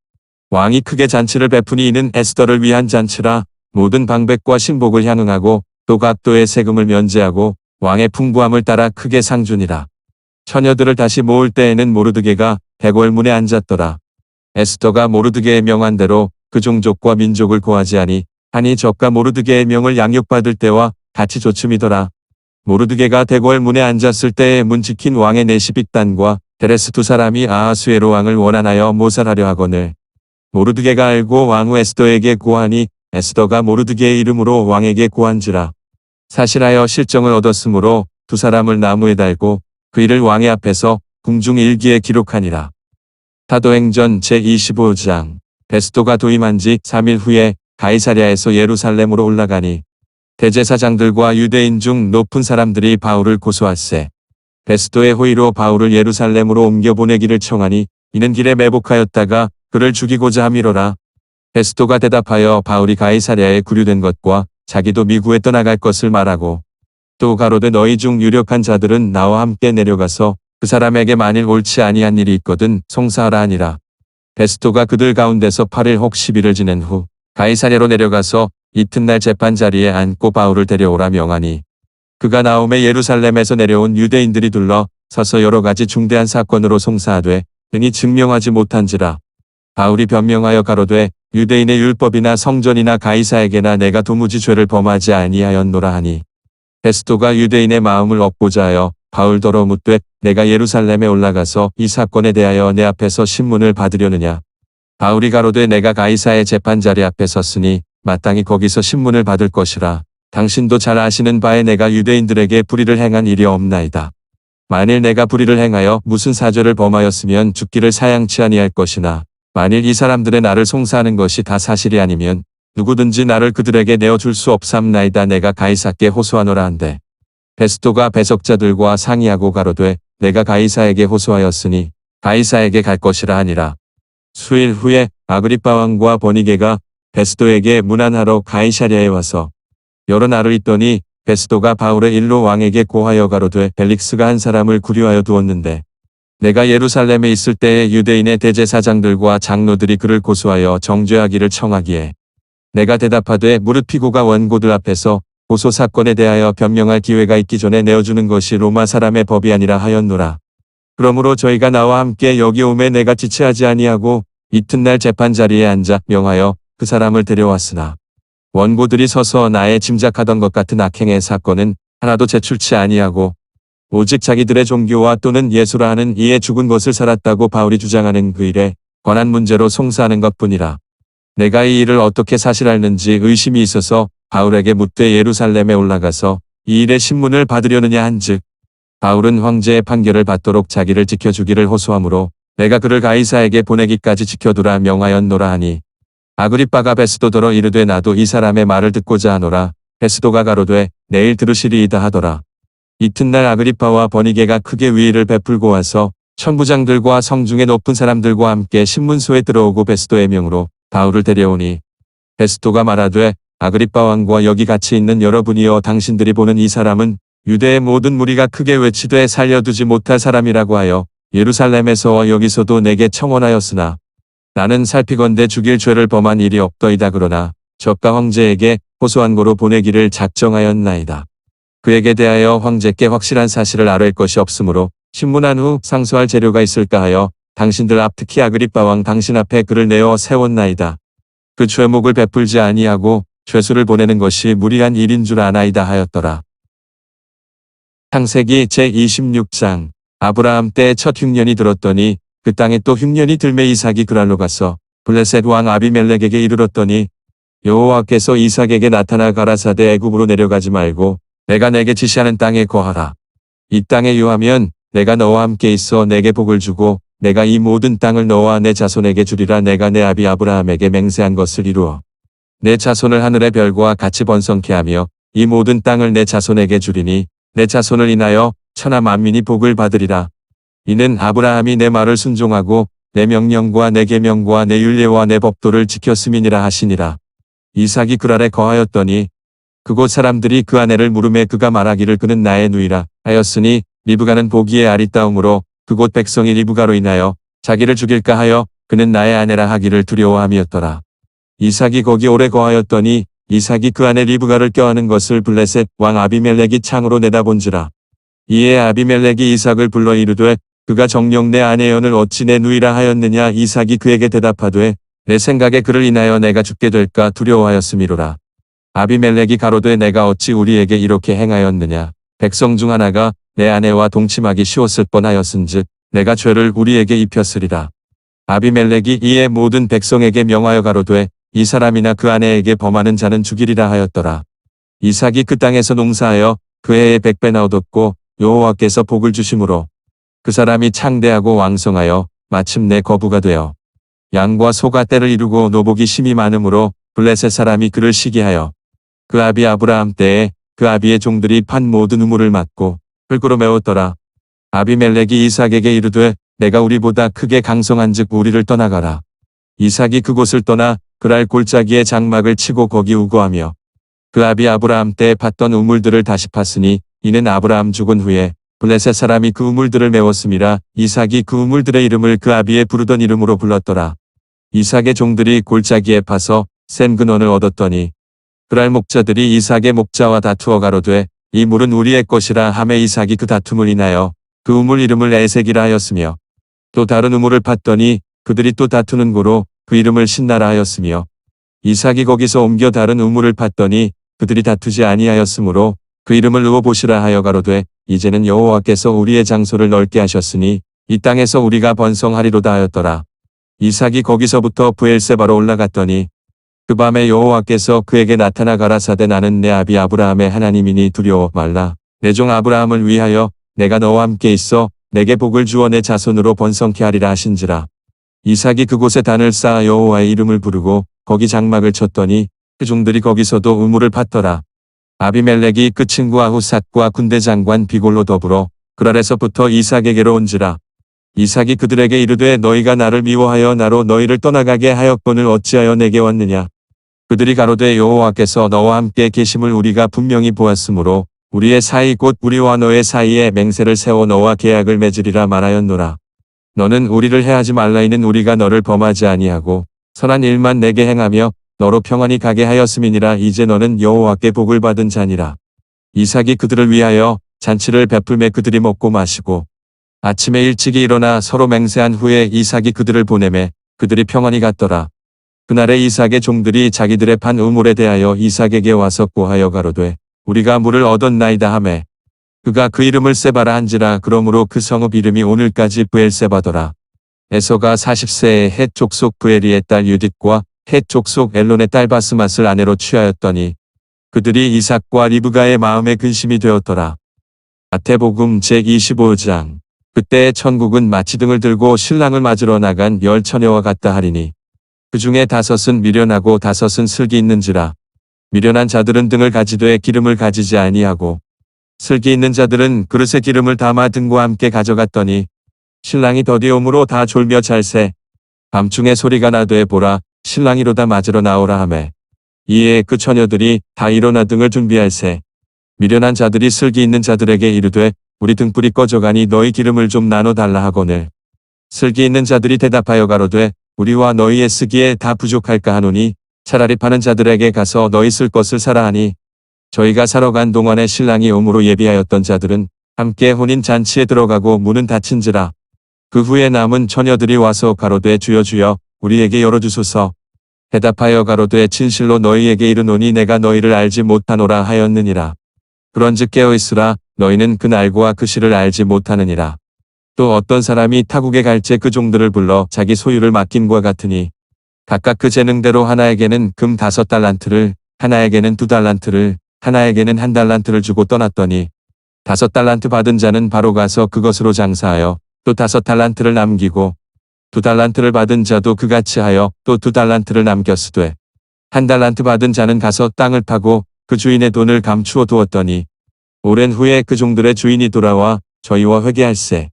왕이 크게 잔치를 베푸니 이는 에스더를 위한 잔치라. 모든 방백과 신복을 향응하고 또 각도의 세금을 면제하고 왕의 풍부함을 따라 크게 상준이라. 처녀들을 다시 모을 때에는 모르드게가 대궐문에 앉았더라. 에스더가 모르드게의 명한대로 그 종족과 민족을 고하지 하니 저가 모르드게의 명을 양육받을 때와 같이 조춤이더라. 모르드게가 대궐문에 앉았을 때에 문 지킨 왕의 내시 빅단과 데레스 2 사람이 아하수에로 왕을 원한하여 모살하려 하거늘 모르드게가 알고 왕후 에스더에게 고하니 에스더가 모르드게의 이름으로 왕에게 고한지라. 사실하여 실정을 얻었으므로 2 사람을 나무에 달고 그 일을 왕의 앞에서 궁중 일기에 기록하니라. 사도행전 제25장 베스도가 도임한 지 3일 후에 가이사랴에서 예루살렘으로 올라가니 대제사장들과 유대인 중 높은 사람들이 바울을 고소할세. 베스도의 호의로 바울을 예루살렘으로 옮겨보내기를 청하니 이는 길에 매복하였다가 그를 죽이고자 함이로라. 베스도가 대답하여 바울이 가이사랴에 구류된 것과 자기도 미국에 떠나갈 것을 말하고 또 가로되 너희 중 유력한 자들은 나와 함께 내려가서 그 사람에게 만일 옳지 아니한 일이 있거든 송사하라 하니라. 베스도가 그들 가운데서 8일 혹 10일을 지낸 후 가이사랴로 내려가서 이튿날 재판 자리에 앉고 바울을 데려오라 명하니 그가 나오매 예루살렘에서 내려온 유대인들이 둘러 서서 여러 가지 중대한 사건으로 송사하되 능히 증명하지 못한지라. 바울이 변명하여 가로되 유대인의 율법이나 성전이나 가이사에게나 내가 도무지 죄를 범하지 아니하였노라 하니 베스도가 유대인의 마음을 얻고자 하여 바울더러 묻되 내가 예루살렘에 올라가서 이 사건에 대하여 내 앞에서 신문을 받으려느냐. 바울이 가로되 내가 가이사의 재판자리 앞에 섰으니 마땅히 거기서 신문을 받을 것이라. 당신도 잘 아시는 바에 내가 유대인들에게 불의를 행한 일이 없나이다. 만일 내가 불의를 행하여 무슨 사죄를 범하였으면 죽기를 사양치 아니할 것이나 만일 이 사람들의 나를 송사하는 것이 다 사실이 아니면 누구든지 나를 그들에게 내어줄 수 없삼나이다. 내가 가이사께 호소하노라 한대. 베스도가 배석자들과 상의하고 가로되 내가 가이사에게 호소하였으니 가이사에게 갈 것이라 하니라. 수일 후에 아그리빠 왕과 버니게가 베스도에게 문안하러 가이사랴에 와서 여러 날을 있더니 베스도가 바울의 일로 왕에게 고하여 가로되 벨릭스가 한 사람을 구류하여 두었는데 내가 예루살렘에 있을 때에 유대인의 대제사장들과 장로들이 그를 고소하여 정죄하기를 청하기에 내가 대답하되 무릇 피고가 원고들 앞에서 고소 사건에 대하여 변명할 기회가 있기 전에 내어주는 것이 로마 사람의 법이 아니라 하였노라. 그러므로 저희가 나와 함께 여기 오매 내가 지체하지 아니하고 이튿날 재판 자리에 앉아 명하여 그 사람을 데려왔으나 원고들이 서서 나의 짐작하던 것 같은 악행의 사건은 하나도 제출치 아니하고 오직 자기들의 종교와 또는 예수라 하는 이에 죽은 것을 살았다고 바울이 주장하는 그 일에 관한 문제로 송사하는 것뿐이라. 내가 이 일을 어떻게 사실하는지 의심이 있어서 바울에게 묻되 예루살렘에 올라가서 이 일의 신문을 받으려느냐 한즉 바울은 황제의 판결을 받도록 자기를 지켜주기를 호소하므로 내가 그를 가이사에게 보내기까지 지켜두라 명하였노라 하니 아그리빠가 베스도더러 이르되 나도 이 사람의 말을 듣고자 하노라. 베스도가 가로되 내일 들으시리이다 하더라. 이튿날 아그리빠와 버니게가 크게 위의를 베풀고 와서 천부장들과 성중의 높은 사람들과 함께 신문소에 들어오고 베스도의 명으로 바울을 데려오니 베스도가 말하되 아그리빠 왕과 여기 같이 있는 여러분이여 당신들이 보는 이 사람은 유대의 모든 무리가 크게 외치되 살려두지 못할 사람이라고 하여 예루살렘에서와 여기서도 내게 청원하였으나 나는 살피건대 죽일 죄를 범한 일이 없더이다. 그러나 저가 황제에게 호소한 고로 보내기를 작정하였나이다. 그에게 대하여 황제께 확실한 사실을 아뢰 것이 없으므로 신문한 후 상소할 재료가 있을까 하여 당신들 앞 특히 아그리빠 왕 당신 앞에 그를 내어 세웠나이다. 그 죄목을 베풀지 아니하고 죄수를 보내는 것이 무리한 일인 줄 아나이다 하였더라. 창세기 제26장 아브라함 때 첫 흉년이 들었더니 그 땅에 또 흉년이 들매 이삭이 그랄로 가서 블레셋 왕 아비멜렉에게 이르렀더니 여호와께서 이삭에게 나타나 가라사대 애굽으로 내려가지 말고 내가 내게 지시하는 땅에 거하라. 이 땅에 유하면 내가 너와 함께 있어 내게 복을 주고 내가 이 모든 땅을 너와 내 자손에게 주리라. 내가 내 아비 아브라함에게 맹세한 것을 이루어 내 자손을 하늘의 별과 같이 번성케 하며 이 모든 땅을 내 자손에게 주리니 내 자손을 인하여 천하 만민이 복을 받으리라. 이는 아브라함이 내 말을 순종하고 내 명령과 내 계명과 내 율례와 내 법도를 지켰음이니라 하시니라. 이삭이 그랄에 거하였더니 그곳 사람들이 그 아내를 물음에 그가 말하기를 그는 나의 누이라 하였으니 리브가는 보기에 아리따움으로 그곳 백성이 리브가로 인하여 자기를 죽일까 하여 그는 나의 아내라 하기를 두려워함이었더라. 이삭이 거기 오래 거하였더니 이삭이 그 아내 리브가를 껴안은 것을 블레셋 왕 아비멜렉이 창으로 내다본지라. 이에 아비멜렉이 이삭을 불러 이르되 그가 정녕 내 아내연을 어찌 내 누이라 하였느냐. 이삭이 그에게 대답하되 내 생각에 그를 인하여 내가 죽게 될까 두려워하였음이로라. 아비멜렉이 가로되 내가 어찌 우리에게 이렇게 행하였느냐. 백성 중 하나가 내 아내와 동침하기 쉬웠을 뻔하였은즉 내가 죄를 우리에게 입혔으리라. 아비멜렉이 이에 모든 백성에게 명하여 가로되 이 사람이나 그 아내에게 범하는 자는 죽이리라 하였더라. 이삭이 그 땅에서 농사하여 그 해에 100배나 얻었고 여호와께서 복을 주심으로 그 사람이 창대하고 왕성하여 마침내 거부가 되어 양과 소가 떼를 이루고 노복이 심히 많으므로 블레셋 사람이 그를 시기하여 그 아비 아브라함 때에 그 아비의 종들이 판 모든 우물을 막고 흙으로 메웠더라. 아비멜렉이 이삭에게 이르되 내가 우리보다 크게 강성한즉 우리를 떠나가라. 이삭이 그곳을 떠나 그랄 골짜기에 장막을 치고 거기 우거하며 그 아비 아브라함 때에 팠던 우물들을 다시 팠으니 이는 아브라함 죽은 후에 블레셋 사람이 그 우물들을 메웠음이라. 이삭이 그 우물들의 이름을 그 아비의 부르던 이름으로 불렀더라. 이삭의 종들이 골짜기에 파서 센 근원을 얻었더니 그랄 목자들이 이삭의 목자와 다투어 가로되 이 물은 우리의 것이라 하매 이삭이 그 다툼을 인하여 그 우물 이름을 에색이라 하였으며 또 다른 우물을 팠더니 그들이 또 다투는 고로 그 이름을 신나라 하였으며 이삭이 거기서 옮겨 다른 우물을 팠더니 그들이 다투지 아니하였으므로 그 이름을 의오보시라 하여 가로되 이제는 여호와께서 우리의 장소를 넓게 하셨으니 이 땅에서 우리가 번성하리로다 하였더라. 이삭이 거기서부터 브엘세바로 올라갔더니 그 밤에 여호와께서 그에게 나타나 가라사대 나는 내 아비 아브라함의 하나님이니 두려워 말라. 내 종 아브라함을 위하여 내가 너와 함께 있어 내게 복을 주어 내 자손으로 번성케 하리라 하신지라. 이삭이 그곳에 단을 쌓아 여호와의 이름을 부르고 거기 장막을 쳤더니 그 종들이 거기서도 우물을 팠더라. 아비멜렉이 그 친구 아후삿과 군대 장관 비골로 더불어 그랄에서부터 이삭에게로 온지라. 이삭이 그들에게 이르되 너희가 나를 미워하여 나로 너희를 떠나가게 하였거늘 어찌하여 내게 왔느냐. 그들이 가로되 여호와께서 너와 함께 계심을 우리가 분명히 보았으므로 우리의 사이 곧 우리와 너의 사이에 맹세를 세워 너와 계약을 맺으리라 말하였노라. 너는 우리를 해하지 말라. 이는 우리가 너를 범하지 아니하고 선한 일만 내게 행하며 너로 평안히 가게 하였음이니라. 이제 너는 여호와께 복을 받은 자니라. 이삭이 그들을 위하여 잔치를 베풀매 그들이 먹고 마시고 아침에 일찍이 일어나 서로 맹세한 후에 이삭이 그들을 보내매 그들이 평안히 갔더라. 그날에 이삭의 종들이 자기들의 판 우물에 대하여 이삭에게 와서 고하여 가로되 우리가 물을 얻었나이다 하매 그가 그 이름을 세바라 한지라. 그러므로 그 성읍 이름이 오늘까지 브엘세바더라. 에서가 40세에 헷 족속 브엘리의 딸 유딧과 헷 족속 엘론의 딸 바스맛을 아내로 취하였더니 그들이 이삭과 리브가의 마음에 근심이 되었더라. 마태복음 제25장 그때 천국은 마치 등을 들고 신랑을 맞으러 나간 10처녀와 같다 하리니 그 중에 5은 미련하고 5은 슬기 있는지라. 미련한 자들은 등을 가지되 기름을 가지지 아니하고 슬기 있는 자들은 그릇에 기름을 담아 등과 함께 가져갔더니 신랑이 더디옴으로 다 졸며 잘새 밤중에 소리가 나되 보라 신랑이로다 맞으러 나오라 하매 이에 그 처녀들이 다 일어나 등을 준비할세 미련한 자들이 슬기 있는 자들에게 이르되 우리 등불이 꺼져가니 너희 기름을 좀 나눠 달라 하거늘 슬기 있는 자들이 대답하여 가로되 우리와 너희의 쓰기에 다 부족할까 하노니 차라리 파는 자들에게 가서 너희 쓸 것을 사라 하니 저희가 사러 간 동안에 신랑이 오므로 예비하였던 자들은 함께 혼인 잔치에 들어가고 문은 닫힌지라 그 후에 남은 처녀들이 와서 가로되 주여 주여 우리에게 열어주소서 대답하여 가로되 진실로 너희에게 이르노니 내가 너희를 알지 못하노라 하였느니라 그런즉 깨어있으라 너희는 그 날과 그 시를 알지 못하느니라 또 어떤 사람이 타국에 갈제 그 종들을 불러 자기 소유를 맡김과 같으니 각각 그 재능대로 하나에게는 금 5달란트를 하나에게는 2달란트를 하나에게는 1달란트를 주고 떠났더니 5달란트 받은 자는 바로 가서 그것으로 장사하여 또 5달란트를 남기고 2달란트를 받은 자도 그같이 하여 또 2달란트를 남겼으되 1달란트 받은 자는 가서 땅을 파고 그 주인의 돈을 감추어 두었더니 오랜 후에 그 종들의 주인이 돌아와 저희와 회개할세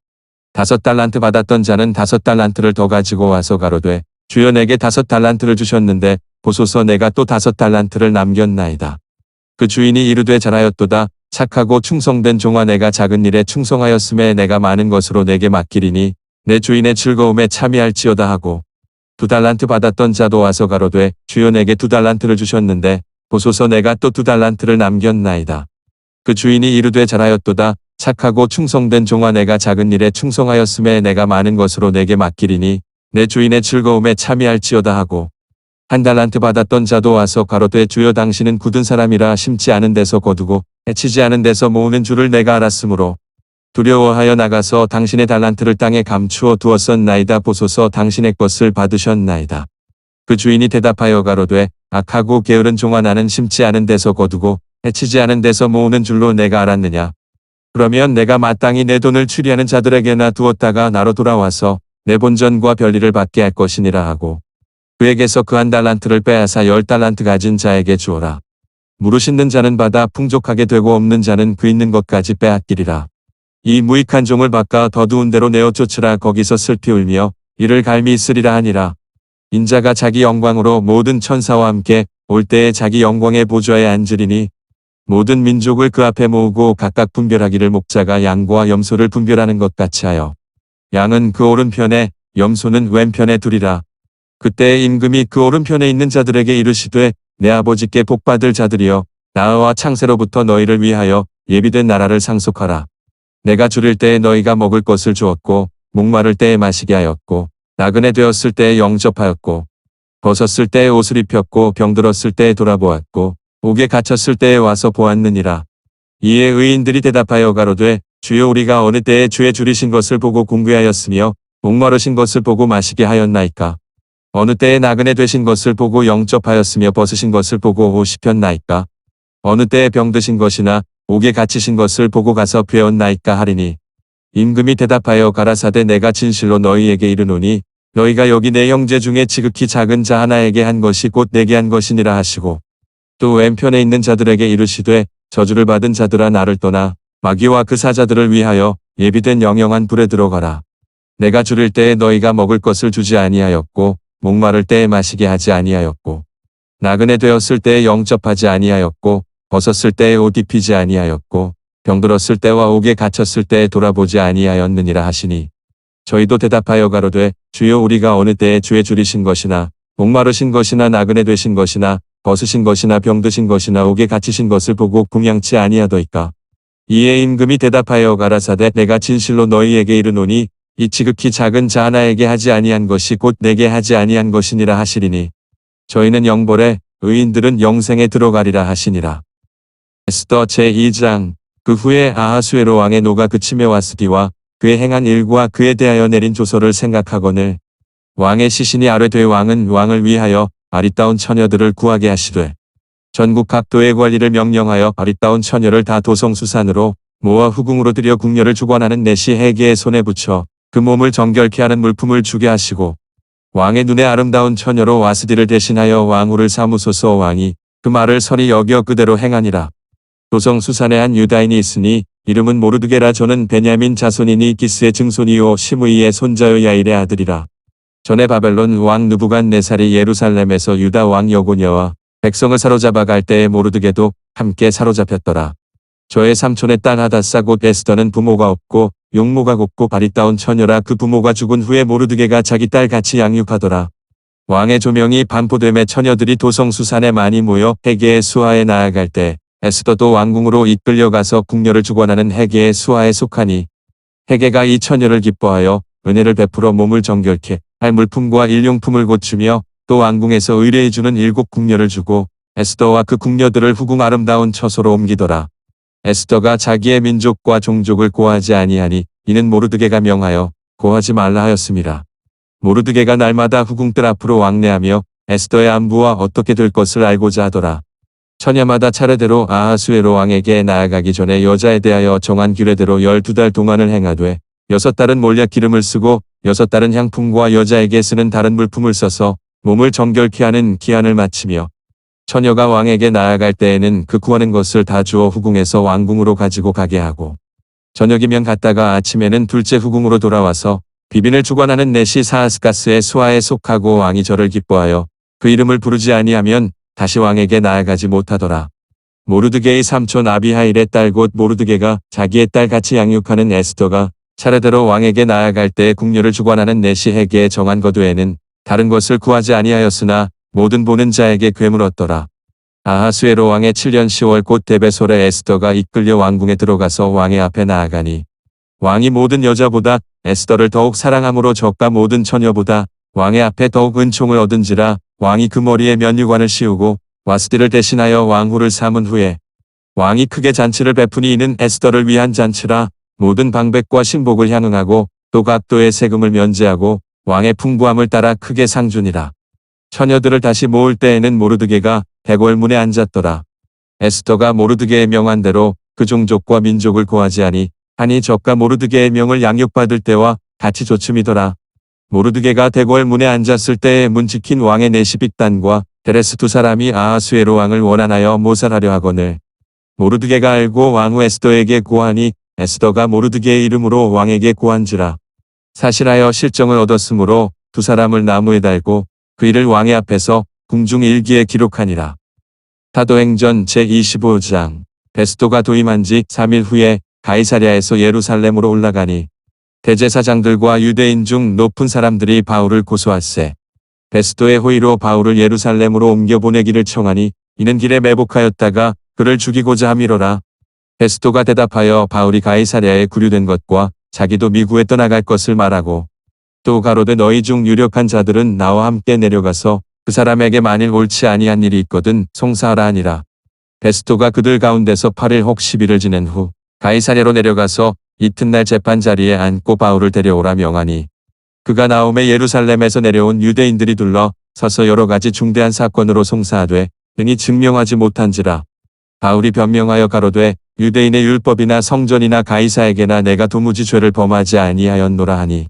5달란트 받았던 자는 5달란트를 더 가지고 와서 가로되 주여 내게 5달란트를 주셨는데 보소서 내가 또 5달란트를 남겼나이다. 그 주인이 이르되 잘하였도다. 착하고 충성된 종아 내가 작은 일에 충성하였음에 내가 많은 것으로 내게 맡기리니 내 주인의 즐거움에 참여할지어다 하고 2달란트 받았던 자도 와서 가로되 주여 내게 2달란트를 주셨는데 보소서 내가 또 2달란트를 남겼나이다. 그 주인이 이르되 잘하였도다. 착하고 충성된 종아 내가 작은 일에 충성하였음에 내가 많은 것으로 내게 맡기리니 내 주인의 즐거움에 참여할지어다 하고 1달란트 받았던 자도 와서 가로되 주여 당신은 굳은 사람이라 심지 않은 데서 거두고 해치지 않은 데서 모으는 줄을 내가 알았으므로 두려워하여 나가서 당신의 달란트를 땅에 감추어 두었었나이다. 보소서 당신의 것을 받으셨나이다. 그 주인이 대답하여 가로되 악하고 게으른 종아 나는 심지 않은 데서 거두고 해치지 않은 데서 모으는 줄로 내가 알았느냐. 그러면 내가 마땅히 내 돈을 추리하는 자들에게나 두었다가 나로 돌아와서 내 본전과 별리를 받게 할 것이니라 하고 그에게서 그 1달란트를 빼앗아 10달란트 가진 자에게 주어라. 무릇 있는 자는 받아 풍족하게 되고 없는 자는 그 있는 것까지 빼앗기리라. 이 무익한 종을 바꿔 더 두은 데로 내어 쫓으라. 거기서 슬피 울며 이를 갈미 있으리라 하니라. 인자가 자기 영광으로 모든 천사와 함께 올 때에 자기 영광의 보좌에 앉으리니 모든 민족을 그 앞에 모으고 각각 분별하기를 목자가 양과 염소를 분별하는 것 같이 하여 양은 그 오른편에 염소는 왼편에 두리라. 그때 임금이 그 오른편에 있는 자들에게 이르시되 내 아버지께 복받을 자들이여 나와 창세로부터 너희를 위하여 예비된 나라를 상속하라. 내가 줄일 때에 너희가 먹을 것을 주었고 목마를 때에 마시게 하였고 나그네 되었을 때에 영접하였고 벗었을 때에 옷을 입혔고 병들었을 때에 돌아보았고 옥에 갇혔을 때에 와서 보았느니라. 이에 의인들이 대답하여 가로되 주여 우리가 어느 때에 주의 줄이신 것을 보고 궁귀하였으며 목마르신 것을 보고 마시게 하였나이까. 어느 때에 나그네 되신 것을 보고 영접하였으며 벗으신 것을 보고 옷 입혔나이까. 어느 때에 병드신 것이나 옥에 갇히신 것을 보고 가서 배웠나이까 하리니 임금이 대답하여 가라사대 내가 진실로 너희에게 이르노니 너희가 여기 내 형제 중에 지극히 작은 자 하나에게 한 것이 곧 내게 한 것이니라 하시고 또 왼편에 있는 자들에게 이르시되 저주를 받은 자들아 나를 떠나 마귀와 그 사자들을 위하여 예비된 영영한 불에 들어가라. 내가 줄일 때에 너희가 먹을 것을 주지 아니하였고 목마를 때에 마시게 하지 아니하였고 나그네 되었을 때에 영접하지 아니하였고 벗었을 때에 옷 입히지 아니하였고 병들었을 때와 옥에 갇혔을 때에 돌아보지 아니하였느니라 하시니 저희도 대답하여 가로되 주여 우리가 어느 때에 주의 줄이신 것이나 목마르신 것이나 나그네 되신 것이나 벗으신 것이나 병드신 것이나 옥에 갇히신 것을 보고 궁양치 아니하더이까. 이에 임금이 대답하여 가라사대 내가 진실로 너희에게 이르노니 이 지극히 작은 자 하나에게 하지 아니한 것이 곧 내게 하지 아니한 것이니라 하시리니 저희는 영벌에 의인들은 영생에 들어가리라 하시니라. 에스더 제2장. 그 후에 아하수에로 왕의 노가 그치며 와스디와 그의 행한 일과 그에 대하여 내린 조서를 생각하거늘 왕의 시신이 아뢰되 왕은 왕을 위하여 아리따운 처녀들을 구하게 하시되 전국 각도의 관리를 명령하여 아리따운 처녀를 다 도성수산으로 모아 후궁으로 들여 궁녀를 주관하는 내시 해계의 손에 붙여 그 몸을 정결케 하는 물품을 주게 하시고 왕의 눈에 아름다운 처녀로 와스디를 대신하여 왕후를 삼으소서. 왕이 그 말을 설히 여겨 그대로 행하니라. 도성 수산에 한 유다인이 있으니 이름은 모르드게라. 저는 베냐민 자손이니 기스의 증손이요 시므이의 손자요 야일의 아들이라. 전에 바벨론 왕 느부갓네살이 예루살렘에서 유다 왕 여고냐와 백성을 사로잡아 갈 때에 모르드게도 함께 사로잡혔더라. 저의 삼촌의 딸 하다사 곧 에스더는 부모가 없고 용모가 곱고 발이 따온 처녀라. 그 부모가 죽은 후에 모르드게가 자기 딸 같이 양육하더라. 왕의 조명이 반포됨에 처녀들이 도성 수산에 많이 모여 헤게의 수하에 나아갈 때 에스더도 왕궁으로 이끌려가서 궁녀를 주관하는 헤게의 수하에 속하니 헤게가 이 처녀를 기뻐하여 은혜를 베풀어 몸을 정결케 할 물품과 일용품을 고추며 또 왕궁에서 의뢰해주는 7 궁녀를 주고 에스더와 그 궁녀들을 후궁 아름다운 처소로 옮기더라. 에스더가 자기의 민족과 종족을 고하지 아니하니 이는 모르드게가 명하여 고하지 말라 하였음이라. 모르드게가 날마다 후궁들 앞으로 왕래하며 에스더의 안부와 어떻게 될 것을 알고자 하더라. 처녀마다 차례대로 아하수에로 왕에게 나아가기 전에 여자에 대하여 정한 규례대로 12달 동안을 행하되 6달은 몰약 기름을 쓰고 6달은 향품과 여자에게 쓰는 다른 물품을 써서 몸을 정결케 하는 기한을 마치며 처녀가 왕에게 나아갈 때에는 그 구하는 것을 다 주어 후궁에서 왕궁으로 가지고 가게 하고 저녁이면 갔다가 아침에는 둘째 후궁으로 돌아와서 비빈을 주관하는 넷이 사하스가스의 수하에 속하고 왕이 저를 기뻐하여 그 이름을 부르지 아니하면 다시 왕에게 나아가지 못하더라. 모르드게의 삼촌 아비하일의 딸 곧 모르드게가 자기의 딸 같이 양육하는 에스더가 차례대로 왕에게 나아갈 때 궁녀를 주관하는 넷이 헤게에 정한 것 외에는 다른 것을 구하지 아니하였으나 모든 보는 자에게 괴물었더라. 아하수에로 왕의 7년 10월 곧 데베솔에 에스더가 이끌려 왕궁에 들어가서 왕의 앞에 나아가니 왕이 모든 여자보다 에스더를 더욱 사랑함으로 저가 모든 처녀보다 왕의 앞에 더욱 은총을 얻은지라. 왕이 그 머리에 면류관을 씌우고 와스디를 대신하여 왕후를 삼은 후에 왕이 크게 잔치를 베푸니 이는 에스더를 위한 잔치라. 모든 방백과 신복을 향응하고 또 각도의 세금을 면제하고 왕의 풍부함을 따라 크게 상준이라. 처녀들을 다시 모을 때에는 모르드게가 대궐문에 앉았더라. 에스더가 모르드게의 명한대로 그 종족과 민족을 고하지 하니 저가 모르드게의 명을 양육받을 때와 같이 조춤이더라. 모르드게가 대궐문에 앉았을 때에 문 지킨 왕의 넷이 빅단과 데레스 2 사람이 아하수에로 왕을 원한하여 모살하려 하거늘 모르드게가 알고 왕후 에스더에게 고하니 에스더가 모르드게의 이름으로 왕에게 고한지라. 사실하여 실정을 얻었으므로 2 사람을 나무에 달고 그 일을 왕의 앞에서 궁중 일기에 기록하니라. 사도행전 제25장. 베스도가 도임한 지 3일 후에 가이사랴에서 예루살렘으로 올라가니 대제사장들과 유대인 중 높은 사람들이 바울을 고소할세. 베스도의 호의로 바울을 예루살렘으로 옮겨 보내기를 청하니 이는 길에 매복하였다가 그를 죽이고자 함이로라. 베스도가 대답하여 바울이 가이사랴에 구류된 것과 자기도 미국에 떠나갈 것을 말하고 또 가로되 너희 중 유력한 자들은 나와 함께 내려가서 그 사람에게 만일 옳지 아니한 일이 있거든 송사하라 하니라. 베스도가 그들 가운데서 8일 혹 10일을 지낸 후 가이사랴로 내려가서 이튿날 재판 자리에 앉고 바울을 데려오라 명하니 그가 나오매 예루살렘에서 내려온 유대인들이 둘러 서서 여러 가지 중대한 사건으로 송사하되 능히 증명하지 못한지라. 바울이 변명하여 가로되 유대인의 율법이나 성전이나 가이사에게나 내가 도무지 죄를 범하지 아니하였노라 하니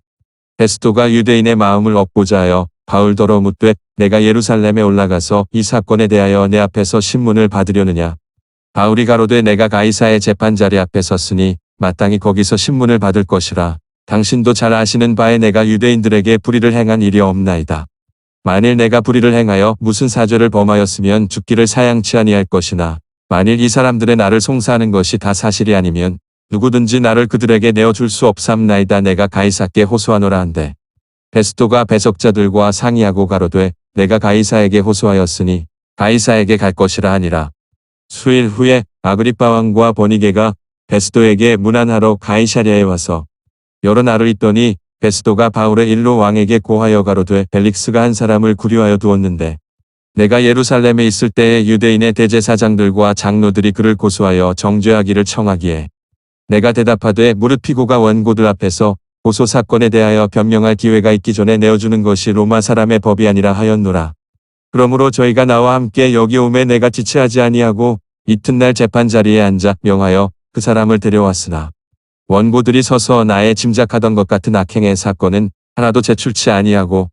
베스도가 유대인의 마음을 얻고자 하여 바울더러 묻되 내가 예루살렘에 올라가서 이 사건에 대하여 내 앞에서 신문을 받으려느냐. 바울이 가로되 내가 가이사의 재판자리 앞에 섰으니 마땅히 거기서 신문을 받을 것이라. 당신도 잘 아시는 바에 내가 유대인들에게 불의를 행한 일이 없나이다. 만일 내가 불의를 행하여 무슨 사죄를 범하였으면 죽기를 사양치 아니할 것이나 만일 이 사람들의 나를 송사하는 것이 다 사실이 아니면 누구든지 나를 그들에게 내어줄 수 없삼나이다. 내가 가이사께 호소하노라 한대. 베스도가 배석자들과 상의하고 가로되 내가 가이사에게 호소하였으니 가이사에게 갈 것이라 하니라. 수일 후에 아그리빠 왕과 버니게가 베스도에게 문안하러 가이사랴에 와서 여러 날을 있더니 베스도가 바울의 일로 왕에게 고하여 가로되 벨릭스가 한 사람을 구류하여 두었는데 내가 예루살렘에 있을 때에 유대인의 대제사장들과 장로들이 그를 고소하여 정죄하기를 청하기에 내가 대답하되 무릇 피고가 원고들 앞에서 고소 사건에 대하여 변명할 기회가 있기 전에 내어주는 것이 로마 사람의 법이 아니라 하였노라. 그러므로 저희가 나와 함께 여기 오매 내가 지체하지 아니하고 이튿날 재판 자리에 앉아 명하여 그 사람을 데려왔으나 원고들이 서서 나의 짐작하던 것 같은 악행의 사건은 하나도 제출치 아니하고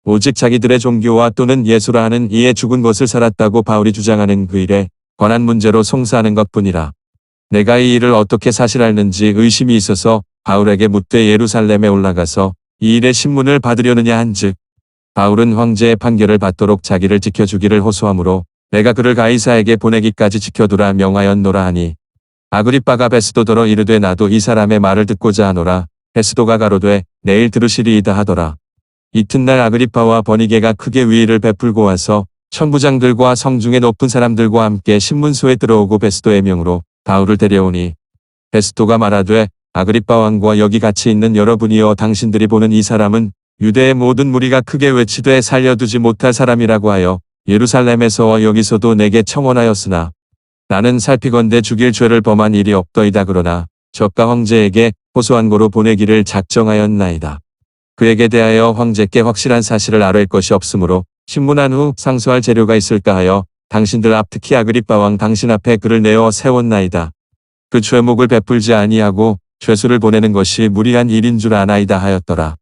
오직 자기들의 종교와 또는 예수라 하는 이에 죽은 것을 살았다고 바울이 주장하는 그 일에 권한 문제로 송사하는 것뿐이라. 내가 이 일을 어떻게 사실하는지 의심이 있어서 바울에게 묻되 예루살렘에 올라가서 이 일의 신문을 받으려느냐 한즉 바울은 황제의 판결을 받도록 자기를 지켜주기를 호소하므로 내가 그를 가이사에게 보내기까지 지켜두라 명하였노라 하니 아그리빠가 베스도더러 이르되 나도 이 사람의 말을 듣고자 하노라. 베스도가 가로되 내일 들으시리이다 하더라. 이튿날 아그리빠와 버니게가 크게 위의를 베풀고 와서 천부장들과 성중의 높은 사람들과 함께 신문소에 들어오고 베스도의 명으로 바울을 데려오니 베스도가 말하되 아그리빠 왕과 여기 같이 있는 여러분이여 당신들이 보는 이 사람은 유대의 모든 무리가 크게 외치되 살려두지 못할 사람이라고 하여 예루살렘에서와 여기서도 내게 청원하였으나 나는 살피건대 죽일 죄를 범한 일이 없더이다. 그러나 저가 황제에게 호소한 고로 보내기를 작정하였나이다. 그에게 대하여 황제께 확실한 사실을 아뢰 것이 없으므로 신문한 후 상소할 재료가 있을까 하여 당신들 앞 특히 아그리빠 왕 당신 앞에 그를 내어 세웠나이다. 그 죄목을 베풀지 아니하고 죄수를 보내는 것이 무리한 일인 줄 아나이다 하였더라.